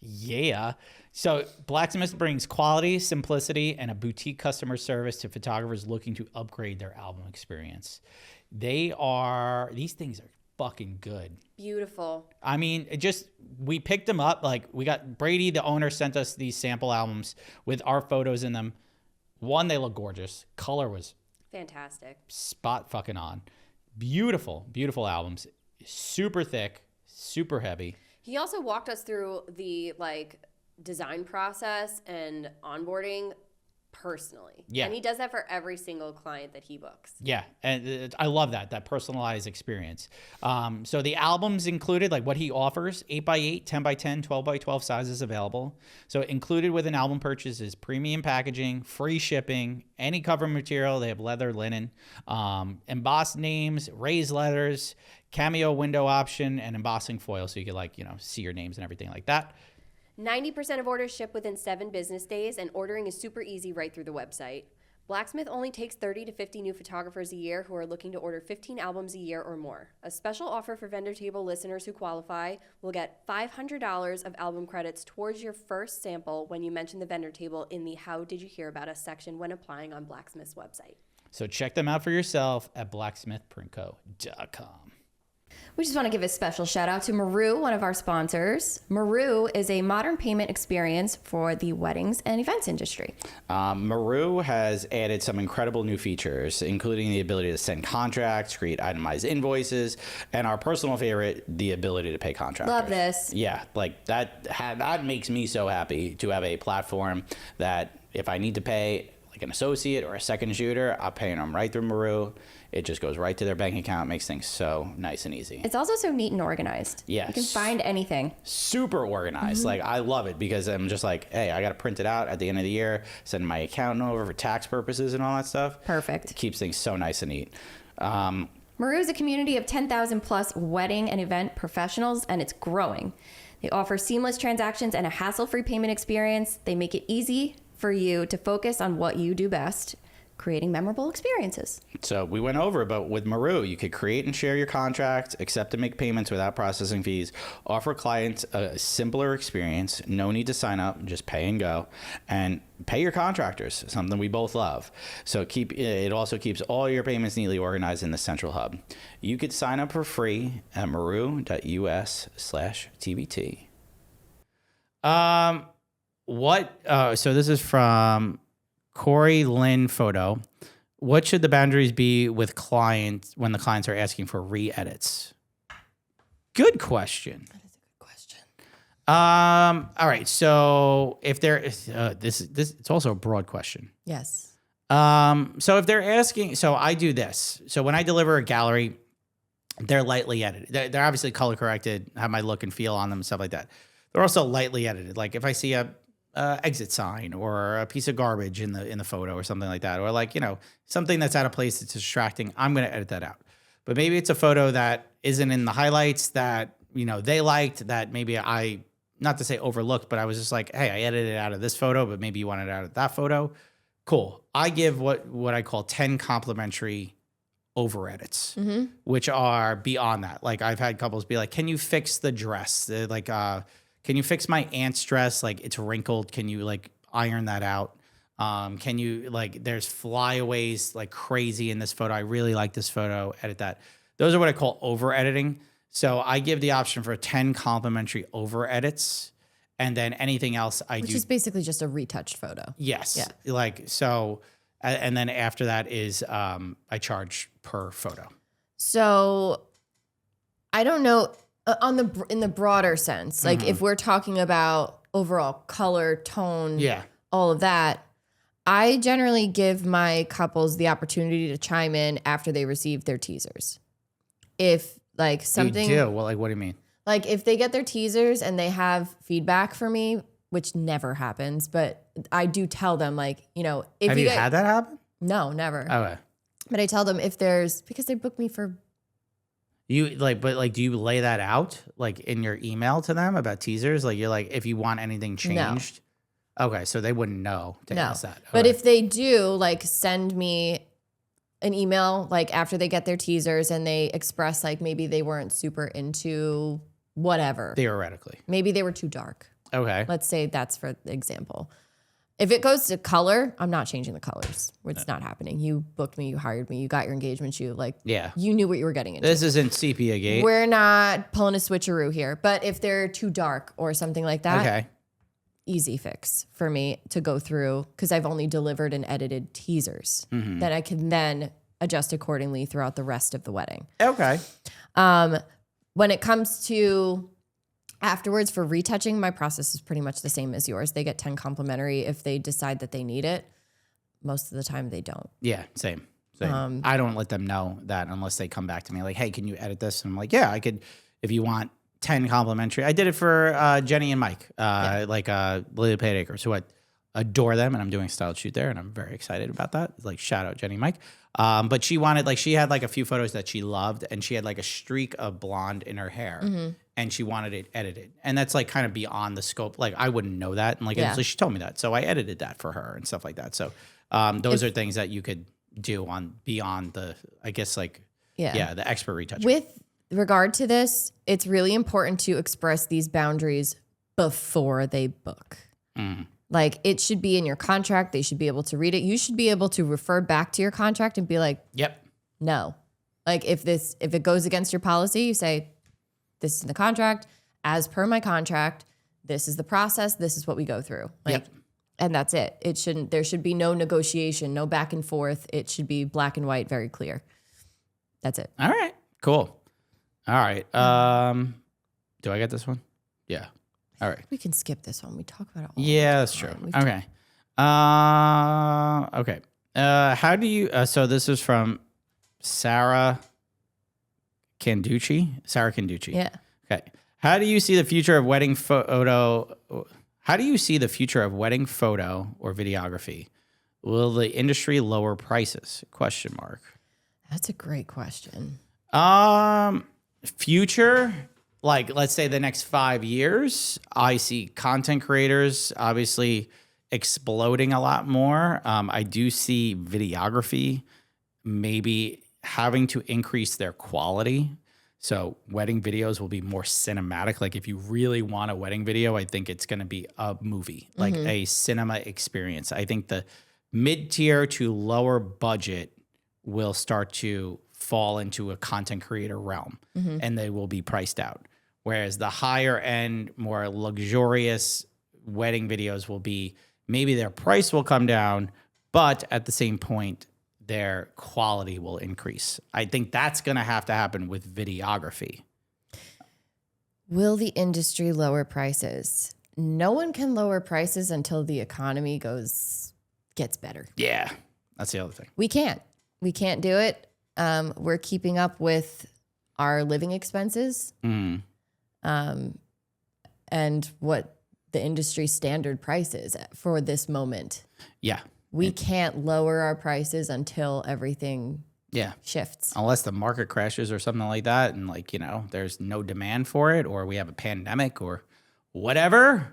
Yeah. So Blacksmith brings quality, simplicity, and a boutique customer service to photographers looking to upgrade their album experience. These things are fucking good. Beautiful. I mean, we picked them up. Like we got Brady, the owner, sent us these sample albums with our photos in them. One, they look gorgeous. Color was Fantastic. spot fucking on. Beautiful, beautiful albums. Super thick, super heavy. He also walked us through the design process and onboarding personally. Yeah. And he does that for every single client that he books. Yeah, and I love that personalized experience. So the albums included, like what he offers, 8x8, 10x10, 12x12 sizes available. So included with an album purchase is premium packaging, free shipping, any cover material. They have leather, linen, embossed names, raised letters, cameo window option, and embossing foil so you could see your names and everything like that. 90% of orders ship within 7 business days, and ordering is super easy right through the website. Blacksmith only takes 30 to 50 new photographers a year who are looking to order 15 albums a year or more. A special offer for Vendor Table listeners who qualify will get $500 of album credits towards your first sample when you mention the Vendor Table in the How Did You Hear About Us section when applying on Blacksmith's website. So check them out for yourself at blacksmithprintco.com. We just want to give a special shout out to Maru, one of our sponsors. Maru is a modern payment experience for the weddings and events industry. Maru has added some incredible new features, including the ability to send contracts, create itemized invoices, and our personal favorite, the ability to pay contractors. Love this. Yeah, like that makes me so happy to have a platform that if I need to pay like an associate or a second shooter, I'm paying them right through Maru. It just goes right to their bank account, makes things so nice and easy. It's also so neat and organized. Yes. You can find anything. Super organized. Like, I love it because I'm just like, hey, I got to print it out at the end of the year, send my accountant over for tax purposes and all that stuff. Perfect. It keeps things so nice and neat. Maru is a community of 10,000 plus wedding and event professionals, and it's growing. They offer seamless transactions and a hassle-free payment experience. They make it easy for you to focus on what you do best, creating memorable experiences. So we went over, but with Maru, you could create and share your contract, accept and make payments without processing fees, offer clients a simpler experience, no need to sign up, just pay and go, and pay your contractors, something we both love. So it also keeps all your payments neatly organized in the central hub. You could sign up for free at maru.us/TBT. So this is from Corey Lynn photo. What should the boundaries be with clients when the clients are asking for re-edits? Good question. That is a good question. All right. So if there is this it's also a broad question. Yes. So if they're asking, so I do this. So when I deliver a gallery, they're lightly edited. They're obviously color corrected, have my look and feel on them, stuff like that. They're also lightly edited. Like if I see a exit sign or a piece of garbage in the photo or something like that, or like, you know, something that's out of place that's distracting, I'm going to edit that out. But maybe it's a photo that isn't in the highlights that, you know, they liked, that maybe I, not to say overlooked, but I was just like, hey, I edited it out of this photo, but maybe you want it out of that photo. Cool. I give what I call 10 complimentary over edits, which are beyond that. Like I've had couples be like, can you fix the dress? They're like, can you fix my aunt's dress? Like it's wrinkled. Can you like iron that out? Can you like, there's flyaways like crazy in this photo. I really like this photo. Edit that. Those are what I call over editing. So I give the option for 10 complimentary over edits, and then anything else I do. Which is basically just a retouched photo. Yes. Yeah. Like, so, and then after that is, I charge per photo. So I don't know in the broader sense, like if we're talking about overall color, tone, all of that, I generally give my couples the opportunity to chime in after they receive their teasers. If like something, You do? Well, like, what do you mean? like if they get their teasers and they have feedback for me, which never happens, but I do tell them like, you know, if Have you had that happen? No, never. Okay. But I tell them if there's, because they book me for, You like, but like, do you lay that out like in your email to them about teasers? Like you're like, if you want anything changed. Okay. So they wouldn't know to ask that. But Okay. if they do, like send me an email like after they get their teasers and they express like maybe they weren't super into whatever. Theoretically. Maybe they were too dark. Okay. Let's say that's for example. If it goes to color, I'm not changing the colors. It's not happening. You booked me, you hired me, you got your engagement shoot. Like, Yeah. you knew what you were getting into. This isn't sepia gate. We're not pulling a switcheroo here. But if they're too dark or something like that, Okay. easy fix for me to go through because I've only delivered and edited teasers that I can then adjust accordingly throughout the rest of the wedding. Okay. When it comes to afterwards for retouching, my process is pretty much the same as yours. They get 10 complimentary if they decide that they need it. Most of the time they don't. Yeah. Same. I don't let them know that unless they come back to me like, hey, can you edit this? And I'm like, yeah, I could, if you want 10 complimentary. I did it for Jenny and Mike, Legal Paige, who I adore them, and I'm doing a style shoot there, and I'm very excited about that. Like, shout out Jenny and Mike. But she wanted, like, she had like a few photos that she loved, and she had like a streak of blonde in her hair, and she wanted it edited. And that's like kind of beyond the scope. Like, I wouldn't know that. And like, so she told me that. So I edited that for her and stuff like that. So those are things that you could do on beyond the, I guess, like, the expert retouch. With regard to this, it's really important to express these boundaries before they book. Like, it should be in your contract. They should be able to read it. You should be able to refer back to your contract and be like, Yep. no. Like, if it goes against your policy, you say, this is in the contract. As per my contract, this is the process. This is what we go through. Like, and that's it. There should be no negotiation, no back and forth. It should be black and white, very clear. That's it. All right. Cool. All right. Do I get this one? Yeah. All right. We can skip this one. We talk about it all. Yeah, that's true. Okay. Okay. How do you? So this is from Sarah Canducci. Yeah. Okay. How do you see the future of wedding photo? How do you see the future of wedding photo or videography? Will the industry lower prices? Question mark. That's a great question. Future, like let's say the next 5 years, I see content creators obviously exploding a lot more. I do see videography maybe having to increase their quality. So wedding videos will be more cinematic. Like if you really want a wedding video, I think it's going to be a movie, like a cinema experience. I think the mid-tier to lower budget will start to fall into a content creator realm and they will be priced out. Whereas the higher end, more luxurious wedding videos will be, maybe their price will come down, But at the same point, their quality will increase. I think that's going to happen with videography. Will the industry lower prices? No one can lower prices until the economy gets better. Yeah, that's the other thing. We can't do it. We're keeping up with our living expenses, and what the industry standard price is for this moment. Yeah. We can't lower our prices until everything shifts. Unless the market crashes or something like that, and like, you know, there's no demand for it, or we have a pandemic or whatever.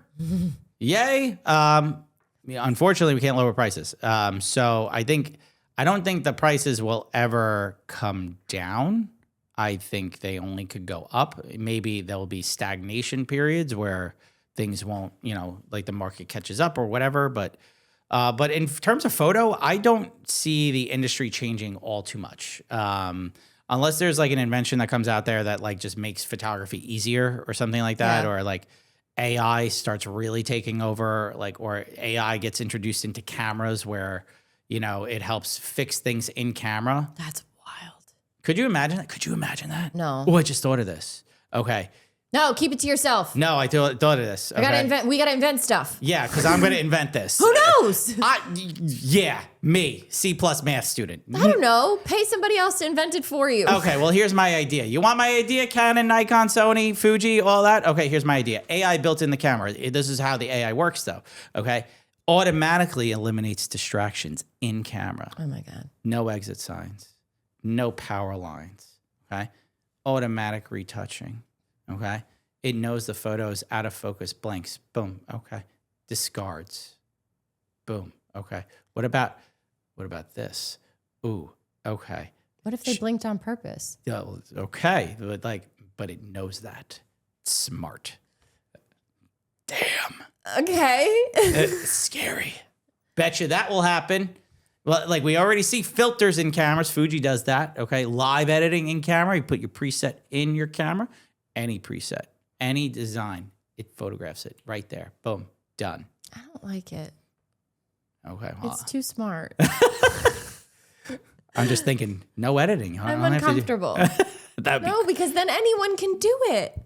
Yay. Unfortunately, we can't lower prices. So I don't think the prices will ever come down. I think they only could go up. Maybe there'll be stagnation periods where things won't, you know, like the market catches up or whatever. But in terms of photo, I don't see the industry changing all too much. Unless there's like an invention that comes out there that like just makes photography easier or something like that, or like AI starts really taking over, like, or AI gets introduced into cameras where, you know, it helps fix things in camera. That's wild. Could you imagine that? Could you imagine that? No. Oh, I just thought of this. Okay. No, keep it to yourself. No, I thought of this. Okay. We gotta invent stuff. Yeah, because I'm going to invent this. Who knows? Me, C+ math student. I don't know. Pay somebody else to invent it for you. Okay, well, here's my idea. You want my idea? Canon, Nikon, Sony, Fuji, all that? Okay, here's my idea. AI built in the camera. This is how the AI works, though. Okay? Automatically eliminates distractions in camera. Oh, my God. No exit signs. No power lines. Okay? Automatic retouching. Okay? It knows the photo's out of focus, blanks. Boom. Okay. Discards. Boom. Okay. What about this? Ooh. Okay. What if they blinked on purpose? Okay. But it knows that. It's smart. Damn. Okay. It's scary. Betcha that will happen. Well, like we already see filters in cameras. Fuji does that. Okay. Live editing in camera. You put your preset in your camera. Any preset, any design, it photographs it right there. Boom. Done. I don't like it. Okay. Well, It's too smart. I'm just thinking, no editing. I'm uncomfortable. No, because then anyone can do it.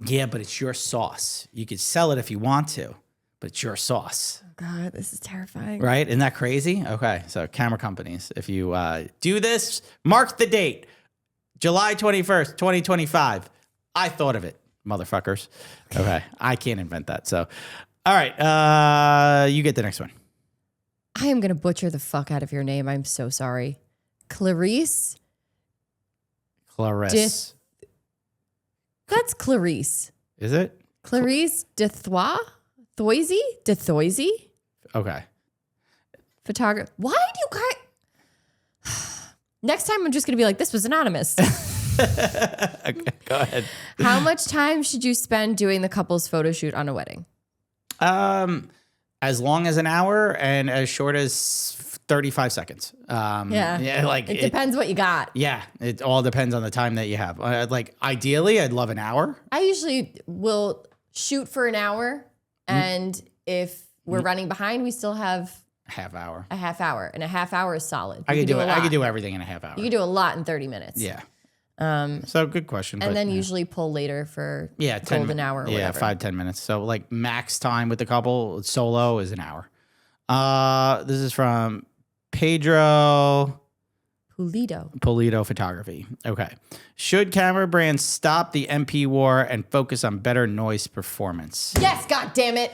Yeah, but it's your sauce. You could sell it if you want to, but it's your sauce. Oh God, this is terrifying. Right? Isn't that crazy? Okay. So camera companies, if you do this, mark the date, July 21st, 2025. I thought of it, motherfuckers. Okay. I can't invent that. So, all right. You get the next one. I am going to butcher the fuck out of your name. I'm so sorry. Clarice? Clarice. That's Clarice. Is it? Clarice Dethois? Dethoisy? Okay. Photographer. Why do you guys... Next time I'm just going to be like, this was anonymous. Okay, go ahead. How much time should you spend doing the couple's photo shoot on a wedding? As long as an hour and as short as 35 seconds. Yeah. Like it depends what you got. Yeah, it all depends on the time that you have. Like ideally, I'd love an hour. I usually will shoot for an hour, and if we're running behind, we still have Half hour. a half hour, and a half hour is solid. I You could do a it. I lot. could do everything in a half hour. You could do a lot in 30 minutes. Yeah. So good question. And but, then usually pull later for 10 golden hour or whatever. 5-10 minutes. So like max time with the couple solo is an hour. This is from Pedro Pulido Photography. Okay. Should camera brands stop the MP war and focus on better noise performance? Yes, God damn it.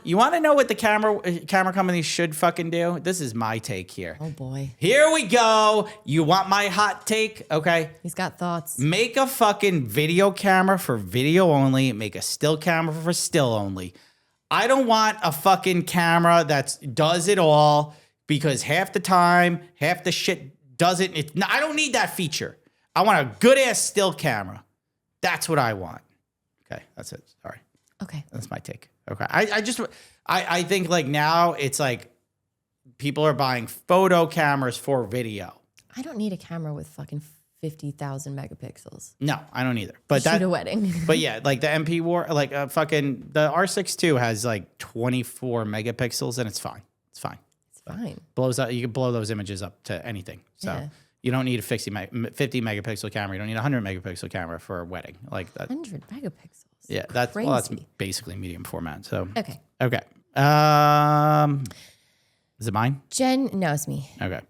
You want to know what the camera companies should fucking do? This is my take here. Oh boy. Here we go. You want my hot take? Okay. He's got thoughts. Make a fucking video camera for video only. Make a still camera for still only. I don't want a fucking camera that does it all, because half the time, half the shit doesn't. I don't need that feature. I want a good ass still camera. That's what I want. Okay, that's it. Sorry. Okay. That's my take. Okay. I think like now it's like people are buying photo cameras for video. I don't need a camera with fucking 50,000 megapixels. No, I don't either. But Shoot a wedding. But yeah, like the MP War, like fucking the R6 II has like 24 megapixels, and it's fine. It's fine. It's fine. Blows up. You can blow those images up to anything. So Yeah. you don't need a 50 megapixel camera. You don't need a 100 megapixel camera for a wedding. Like that. 100 megapixels. Yeah, that's that's Crazy. basically medium format. So Okay. okay. Is it mine? No, it's me. Okay.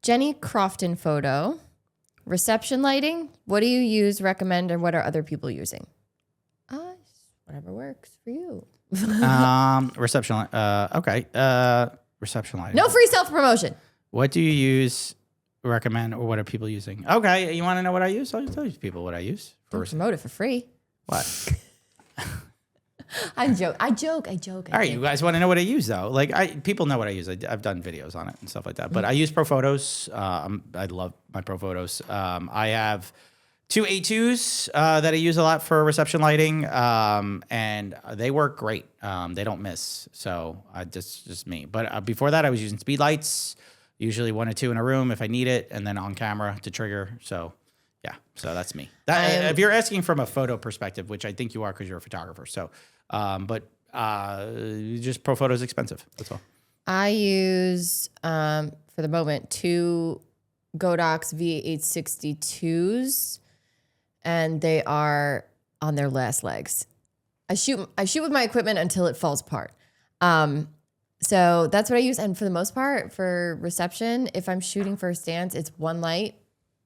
Jenny Crofton photo. Reception lighting. What do you use, recommend, or what are other people using? Whatever works for you. Reception. Okay. Reception lighting. No free self-promotion. What do you use, recommend, or what are people using? Okay, you want to know what I use? I'll tell you people what I use. Don't promote it for free. What? I joke. All right, you guys want to know what I use though? Like, people know what I use. I've done videos on it and stuff like that. But I use Pro Photos. I love my Pro Photos. I have two A2s that I use a lot for reception lighting, and they work great. They don't miss. So just me. But before that, I was using speed lights, usually 1 or 2 in a room if I need it, and then on camera to trigger. So yeah, so that's me. If you're asking from a photo perspective, which I think you are because you're a photographer. So, just Pro Photos expensive. That's all. I use, for the moment, 2 Godox V862s, and they are on their last legs. I shoot with my equipment until it falls apart. So that's what I use. And for the most part, for reception, if I'm shooting for a stance, it's one light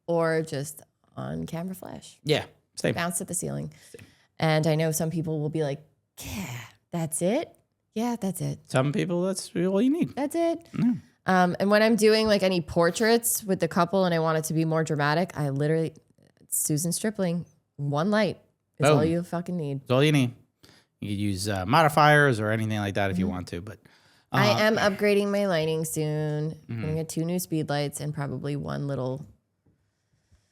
or just on camera flash. Yeah, same. Bounce at the ceiling. And I know some people will be like, yeah, that's it. Yeah, that's it. Some people, that's all you need. That's it. And when I'm doing like any portraits with the couple and I want it to be more dramatic, I literally, Susan Stripling, one light is all Boom. you fucking need. That's all you need. You could use modifiers or anything like that if you want to, but I am upgrading my lighting soon. I'm going to get 2 new speed lights and probably one little,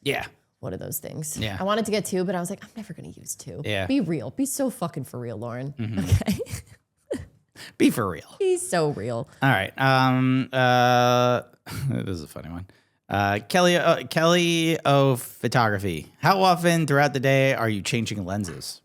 yeah. what are those things? Yeah. I wanted to get 2, but I was like, I'm never going to use 2. Yeah. Be real. Be so fucking for real, Lauren. Okay. Be for real. Be so real. All right. This is a funny one. Kelly O Photography. How often throughout the day are you changing lenses?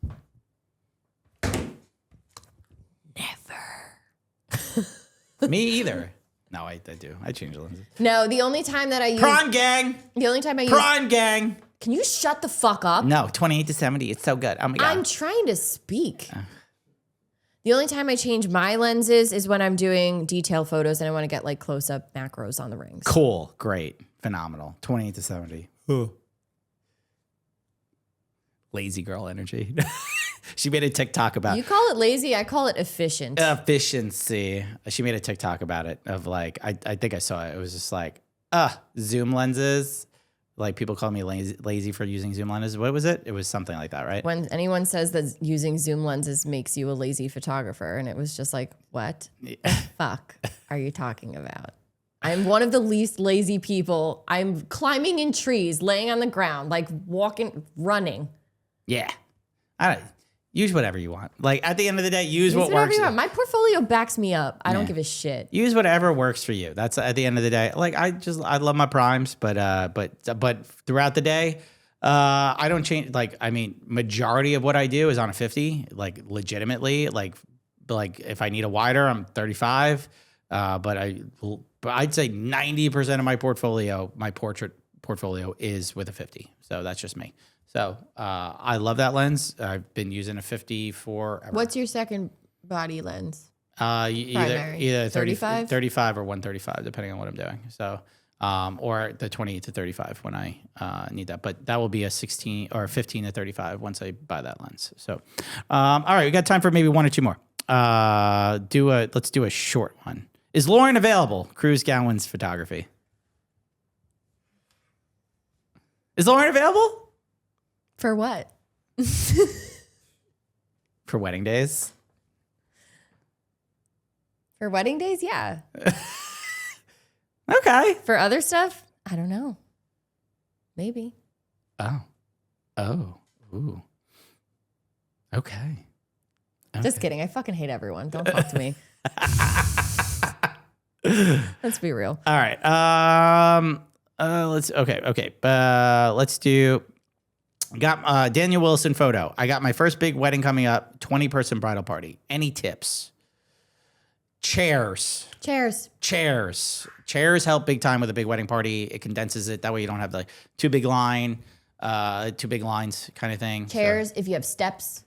Me either. No, I do. I change lenses. No, the only time that I use... Prawn gang. The only time I use... Prawn gang. Can you shut the fuck up? No, 28 to 70. It's so good. Oh my God. I'm trying to speak. The only time I change my lenses is when I'm doing detail photos and I want to get like close-up macros on the rings. Cool. Great. Phenomenal. 28 to 70. Lazy girl energy. She made a TikTok about You call it lazy, I call it efficient. efficiency. She made a TikTok about it of like, I think I saw it. It was just like, zoom lenses. Like people call me lazy for using zoom lenses. What was it? It was something like that, right? When anyone says that using zoom lenses makes you a lazy photographer, and it was just like, what the fuck are you talking about? I'm one of the least lazy people. I'm climbing in trees, laying on the ground, like walking, running. Yeah. I don't use whatever you want. Like at the end of the day, use what whatever works. you want. My portfolio backs me up. I don't give a shit. Use whatever works for you. That's at the end of the day. Like I love my primes, but throughout the day, I don't change. Like, I mean, majority of what I do is on a 50, like legitimately, like if I need a wider, I'm 35. But I'd say 90% of my portfolio, my portrait portfolio is with a 50. So that's just me. So I love that lens. I've been using a 50 forever. What's your second body lens? Either 35? 35 or 135, depending on what I'm doing. So, or the 28 to 35 when I need that. But that will be a 16 or 15 to 35 once I buy that lens. So, all right, we got time for maybe 1 or 2 more. Let's do a short one. Is Lauren available? Cruz Gowan's photography. Is Lauren available? For what? For wedding days? For wedding days? Yeah. Okay. For other stuff? I don't know. Maybe. Oh. Ooh. Okay. Just kidding. I fucking hate everyone. Don't talk to me. Let's be real. All right. Let's do. Got Daniel Wilson photo. I got my first big wedding coming up. 20-person bridal party. Any tips? Chairs help big time with a big wedding party. It condenses it. That way you don't have like too big lines kind of thing. Chairs, if you have steps.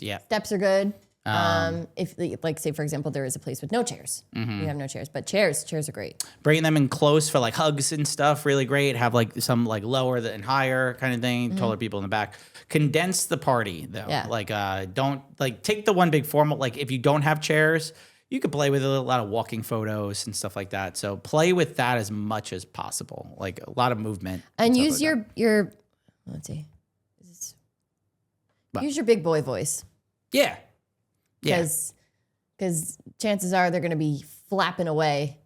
Yeah. Steps are good. If like say for example there is a place with no chairs, you have no chairs, but chairs are great. Bringing them in close for like hugs and stuff, really great. Have like some like lower and higher kind of thing. Taller people in the back. Condense the party though. Yeah. Like don't like take the one big formal. Like if you don't have chairs, you could play with a lot of walking photos and stuff like that. So play with that as much as possible. Like a lot of movement. And stuff use like your let's see. Use your big boy voice. Yeah. Yeah. Because chances are they're going to be flapping away,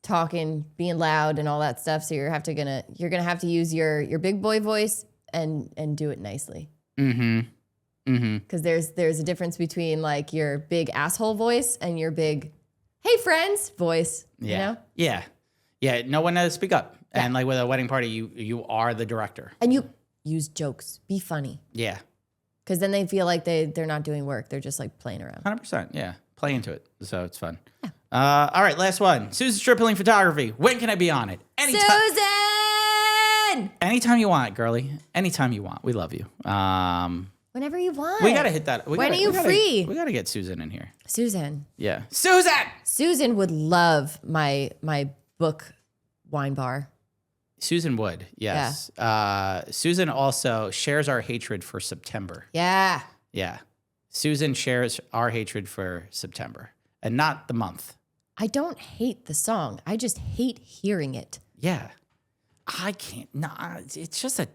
talking, being loud and all that stuff. So you're gonna have to use your big boy voice and do it nicely. Because there's a difference between like your big asshole voice and your big, hey friends voice. Yeah. You know? Yeah. No one knows to speak up. Yeah. And like with a wedding party, you are the director. And you use jokes. Be funny. Yeah. Because then they feel like they're not doing work. They're just like playing around. 100%. Yeah. Play into it. So it's fun. Yeah. All right. Last one. Susan Stripling Photography. When can I be on it? Susan! Anytime you want, girly. Anytime you want. We love you. Whenever you want. We got to hit that. When are you free? We got to get Susan in here. Susan. Yeah. Susan! Susan would love my book wine bar. Susan would, yes. Yeah. Susan also shares our hatred for September. Yeah. Yeah. Susan shares our hatred for September and not the month. I don't hate the song. I just hate hearing it. Yeah. I can't. No, it's just a.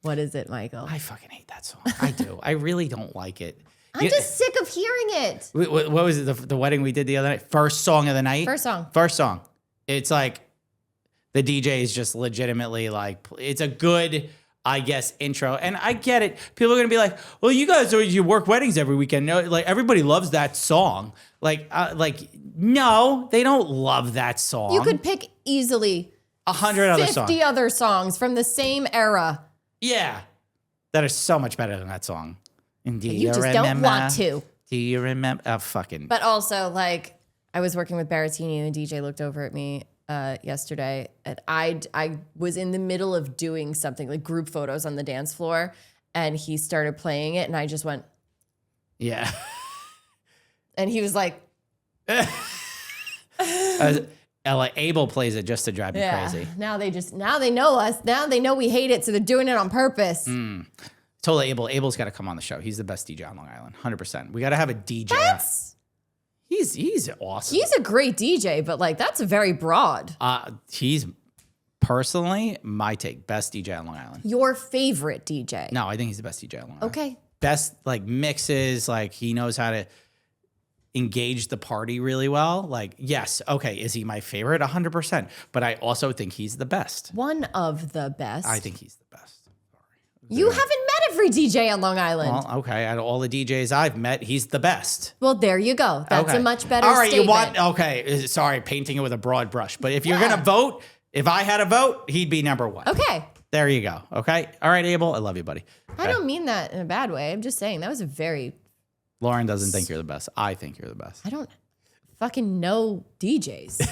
What is it, Michael? I fucking hate that song. I do. I really don't like it. I'm just sick of hearing it. What was it? The wedding we did the other night? First song of the night? First song. It's like the DJ is just legitimately like, it's a good, I guess, intro. And I get it. People are going to be like, well, you guys, you work weddings every weekend. No, like everybody loves that song. Like, no, they don't love that song. You could pick easily 100 other songs. 50 other songs from the same era. Yeah. That are so much better than that song. And do you just don't want to. Do you remember? Oh, fucking. But also, like, I was working with Baratini and the DJ looked over at me yesterday, and I was in the middle of doing something, like group photos on the dance floor, and he started playing it, and I just went. Yeah. And he was like. Abel plays it just to drive me crazy. Now they know us. Now they know we hate it, so they're doing it on purpose. Told Abel's got to come on the show. He's the best DJ on Long Island, 100%. We got to have a DJ. He's awesome. He's a great DJ, but like that's very broad. He's personally my take, best DJ on Long Island. Your favorite DJ? No, I think he's the best DJ on Long Island. Okay. Best like mixes, like he knows how to engage the party really well. Like, yes, okay, is he my favorite? 100%. But I also think he's the best. One of the best. I think he's the best. You haven't met every DJ on Long Island. Well, okay, out of all the DJs I've met, he's the best. Well, there you go. That's a much better All right, statement. sorry, painting it with a broad brush. But if you're going to vote, if I had a vote, he'd be number one. Okay. There you go. Okay. All right, Abel, I love you, buddy. I don't mean that in a bad way. I'm just saying that was a very... Lauren doesn't think you're the best. I think you're the best. I don't fucking know DJs.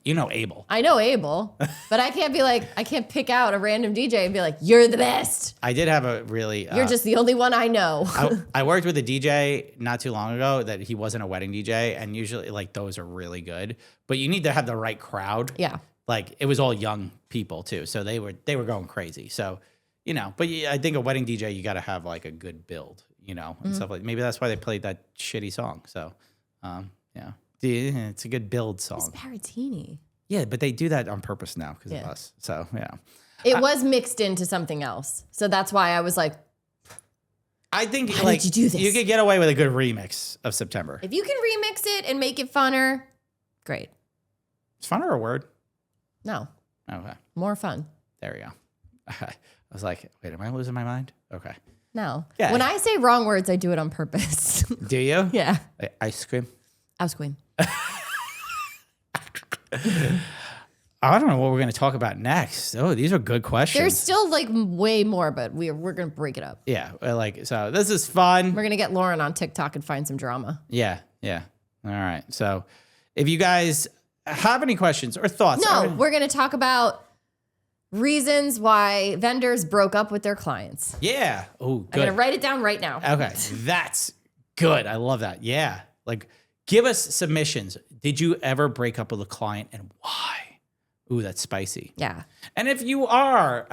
You know Abel. I know Abel, but I can't pick out a random DJ and be like, you're the best. I did have a really... You're just the only one I know. I worked with a DJ not too long ago that he wasn't a wedding DJ, and usually like those are really good, but you need to have the right crowd. Yeah. Like it was all young people too, so they were going crazy. So, but I think a wedding DJ, you got to have like a good build, and stuff like. Maybe that's why they played that shitty song. So, yeah, it's a good build song. It's Baratini. Yeah, but they do that on purpose now because of us. So yeah, it was mixed into something else. So that's why I was like, I think why did you do this? You could get away with a good remix of September. If you can remix it and make it funner, great. Is funner a word? No. Okay. More fun. There we go. I was like, wait, am I losing my mind? Okay. No. Yeah. When I say wrong words, I do it on purpose. Do you? Yeah. Ice cream? Ice cream. I don't know what we're going to talk about next. Oh, these are good questions. There's still like way more, but we're going to break it up. Yeah. So this is fun. We're going to get Lauren on TikTok and find some drama. Yeah. Yeah. All right. So if you guys have any questions or thoughts. No, we're going to talk about reasons why vendors broke up with their clients. Yeah. Oh, good. I'm going to write it down right now. Okay. That's good. I love that. Yeah. Like, give us submissions. Did you ever break up with a client and why? Ooh, that's spicy. Yeah. And if you are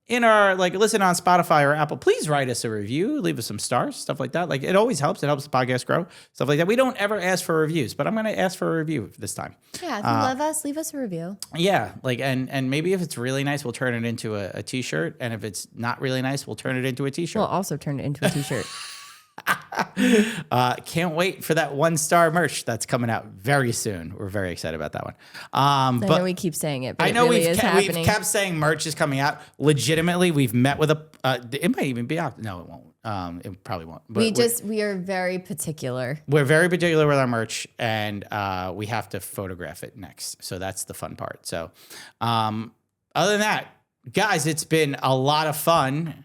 in our, like, listen on Spotify or Apple, please write us a review, leave us some stars, stuff like that. Like, it always helps. It helps the podcast grow, stuff like that. We don't ever ask for reviews, but I'm going to ask for a review this time. Yeah. If you love us, leave us a review. Yeah. Like, and maybe if it's really nice, we'll turn it into a t-shirt. And if it's not really nice, we'll turn it into a t-shirt. We'll also turn it into a t-shirt. Can't wait for that 1-star merch that's coming out very soon. We're very excited about that one. I But know we keep saying it, but I know it really we've is we've happening. kept saying merch is coming out. Legitimately, we've met with it might even be out. No, it won't. It probably won't. But we are very particular. we're very particular with our merch, and we have to photograph it next. So that's the fun part. So other than that, guys, it's been a lot of fun.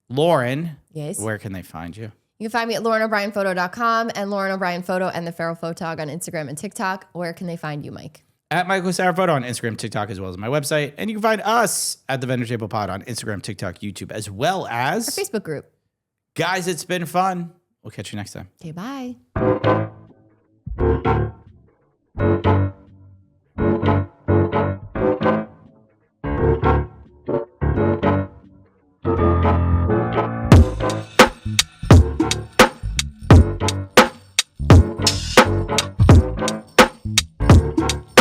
Lauren, Yes. where can they find you? You can find me at LaurenO'BrienPhoto.com and Lauren O'Brien Photo and the Feral Photog on Instagram and TikTok. Where can they find you, Mike? At Michael Sarah Photo on Instagram, TikTok, as well as my website. And you can find us at the Vendor Table Pod on Instagram, TikTok, YouTube, as well as Our Facebook group. Guys, it's been fun. We'll catch you next time. Okay, bye.